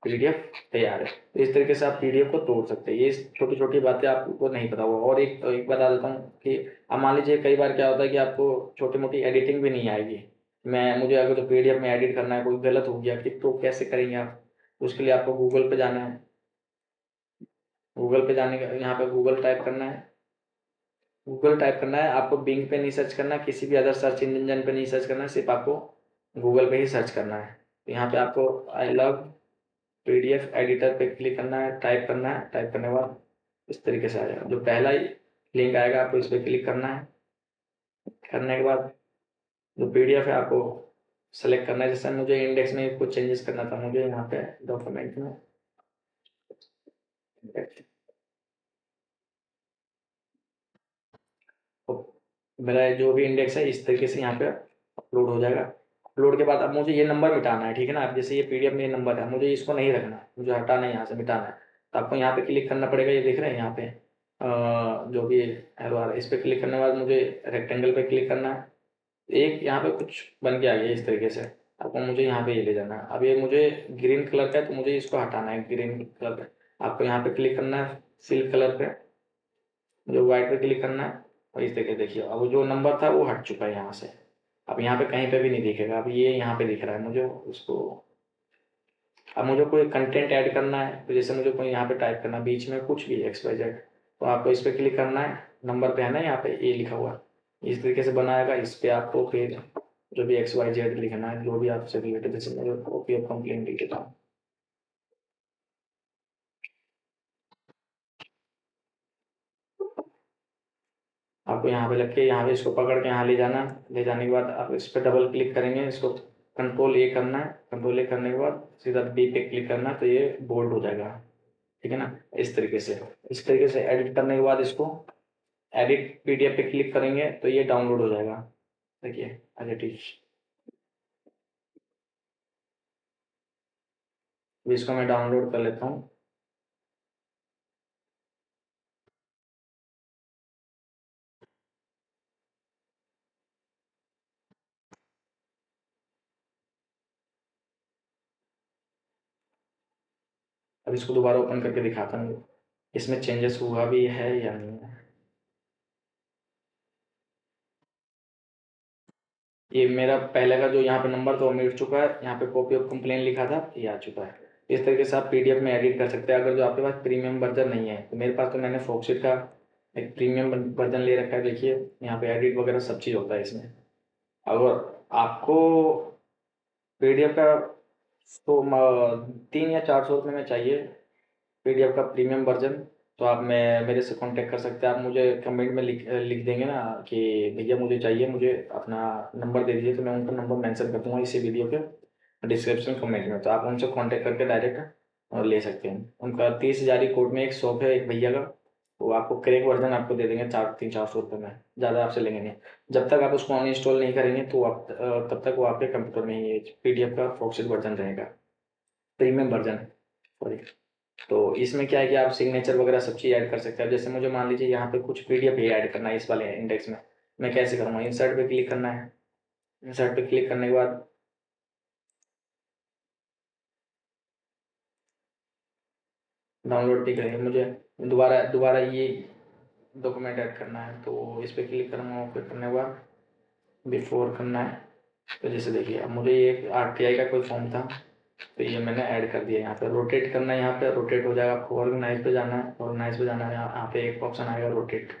पीडीएफ तैयार है। तो इस तरीके से आप पीडीएफ को तोड़ सकते हैं। ये छोटी छोटी बातें आपको नहीं पता होगा। और एक बता देता हूँ कि अब मान लीजिए कई बार क्या होता है कि आपको छोटी मोटी एडिटिंग भी नहीं आएगी। मुझे अगर तो पीडीएफ में एडिट करना है, कोई गलत हो गया कि, तो कैसे करेंगे आप। उसके लिए आपको गूगल पे जाना है। गूगल पे जाने का, यहाँ पे गूगल टाइप करना है। गूगल टाइप करना है आपको, बिंग पे नहीं सर्च करना, किसी भी अदर सर्च इंजन पे नहीं सर्च करना, सिर्फ आपको गूगल पे ही सर्च करना है। तो यहाँ पे आपको आई लव पीडीएफ एडिटर पे क्लिक करना है, टाइप करना है। टाइप करने के बाद इस तरीके से आ जाएगा, जो पहला ही लिंक आएगा आपको इस पर क्लिक करना है। करने के बाद जो पीडीएफ है आपको सेलेक्ट करना है। जैसे मुझे इंडेक्स में कुछ चेंजेस करना था, मुझे यहाँ पे डॉक्यूमेंट में तो मेरा जो भी इंडेक्स है इस तरीके से यहाँ पे अपलोड हो जाएगा। अपलोड के बाद अब मुझे ये नंबर मिटाना है, ठीक है ना। अब जैसे ये पीडीएफ में ये नंबर है, मुझे इसको नहीं रखना है, मुझे हटाना है, यहाँ से मिटाना है। तो आपको यहाँ पे क्लिक करना पड़ेगा। ये दिख रहे हैं यहाँ पे जो भी एरो आ रहा है, इस पर क्लिक करने के बाद मुझे रेक्टेंगल पे क्लिक करना है। एक यहाँ पे कुछ बन के आ गया इस तरीके से, आपको मुझे यहाँ पे ये ले जाना है। अब ये मुझे ग्रीन कलर का है तो मुझे इसको हटाना है ग्रीन कलर पे। आपको यहाँ पे क्लिक करना है सिल्क कलर पे, जो व्हाइट पे क्लिक करना है। और इस तरीके देखिए, अब जो नंबर था वो हट चुका है यहाँ से। अब यहाँ पे कहीं पे भी नहीं दिखेगा, अब ये यहाँ पे दिख रहा है मुझे उसको। अब मुझे कोई कंटेंट ऐड करना है, तो जैसे मुझे कोई यहाँ पे टाइप करना बीच में कुछ भी XYZ, तो आपको इस पर क्लिक करना है। नंबर पे है ना यहाँ पे ए लिखा हुआ, इस तरीके से बनाएगा। इस पे आपको फिर जो भी XYZ लिखना है, जो भी आपसे रिलेटेड, जैसे मैं कॉपी ऑफ कंप्लेंट लिख देता हूँ। आपको यहाँ पे लग के, यहाँ पे इसको पकड़ के यहाँ ले जाना। ले जाने के बाद आप इस पर डबल क्लिक करेंगे, इसको कंट्रोल A करना है। कंट्रोल A करने के बाद सीधा B पे क्लिक करना है, तो ये बोल्ड हो जाएगा, ठीक है ना। इस तरीके से एडिट करने के बाद इसको एडिट पीडीएफ पे क्लिक करेंगे तो ये डाउनलोड हो जाएगा। देखिए एज इट इज। इसको मैं डाउनलोड कर लेता हूँ। अब इसको दोबारा ओपन करके दिखाता हूँ इसमें चेंजेस हुआ भी है या नहीं है। ये मेरा पहले का जो यहाँ पे नंबर था वो मिट चुका है। यहाँ पे कॉपी ऑफ कंप्लेन लिखा था, ये आ चुका है। इस तरीके से आप पीडीएफ में एडिट कर सकते हैं। अगर जो आपके पास प्रीमियम वर्जन नहीं है, तो मेरे पास तो मैंने फोकसिट का एक प्रीमियम वर्जन ले रखा है। देखिए यहाँ पे एडिट वगैरह सब चीज़ होता है इसमें। अगर आपको पीडीएफ का तो 3 या 4 सौ रुपये में चाहिए पीडीएफ का प्रीमियम वर्जन, तो आप मेरे से कांटेक्ट कर सकते हैं। आप मुझे कमेंट में लिख लिख देंगे ना कि भैया मुझे चाहिए, मुझे अपना नंबर दे दीजिए, तो मैं उनका नंबर मेंशन कर दूंगा इसी वीडियो के डिस्क्रिप्शन कमेंट में, तो आप उनसे कांटेक्ट करके डायरेक्ट और ले सकते हैं। उनका 30,000 कोट में एक शॉप है एक भैया का, वो आपको क्रैक वर्जन आपको दे देंगे 400 में, ज़्यादा आपसे लेंगे नहीं। जब तक आप उसको अनइंस्टॉल नहीं करेंगे तो आप तब तक वो आपके कंप्यूटर में ही पीडीएफ का फोर्सिड वर्जन रहेगा, प्रीमियम वर्जन सॉरी। तो इसमें क्या है कि आप सिग्नेचर वगैरह सब चीज़ ऐड कर सकते हैं। जैसे मुझे मान लीजिए यहाँ पे कुछ पीडीएफ ही ऐड करना है इस वाले इंडेक्स में, मैं कैसे करूँगा? इंसर्ट पे क्लिक करना है। इंसर्ट पे क्लिक करने के बाद डाउनलोड पे करेंगे, मुझे दोबारा दोबारा ये डॉक्यूमेंट ऐड करना है, तो इस पर क्लिक करूँगा। ओके करने के बाद बिफोर करना है। तो जैसे देखिए अब मुझे ये आरटीआई का कोई फॉर्म था, तो ये मैंने ऐड कर दिया। यहाँ पे रोटेट करना है, यहाँ पे रोटेट हो जाएगा। आपको ऑर्गेनाइज पे जाना है, ऑर्गेनाइज पे जाना है, यहाँ पे एक ऑप्शन आएगा रोटेट,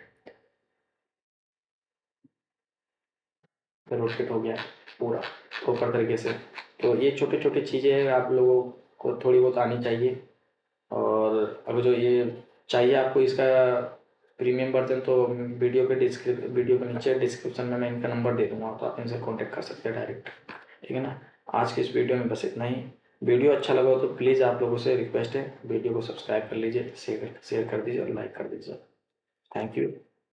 तो रोटेट हो गया पूरा प्रॉपर तरीके से। तो ये छोटी छोटी चीज़ें आप लोगों को थोड़ी बहुत आनी चाहिए। और अगर जो ये चाहिए आपको इसका प्रीमियम वर्जन, तो वीडियो के नीचे डिस्क्रिप्शन में मैं इनका नंबर दे दूँगा, तो आप इनसे कॉन्टेक्ट कर सकते हैं डायरेक्ट। ठीक है ना? आज के इस वीडियो में बस इतना ही। वीडियो अच्छा लगा हो तो प्लीज़ आप लोगों से रिक्वेस्ट है वीडियो को सब्सक्राइब कर लीजिए, शेयर कर दीजिए और लाइक कर दीजिए। Thank you.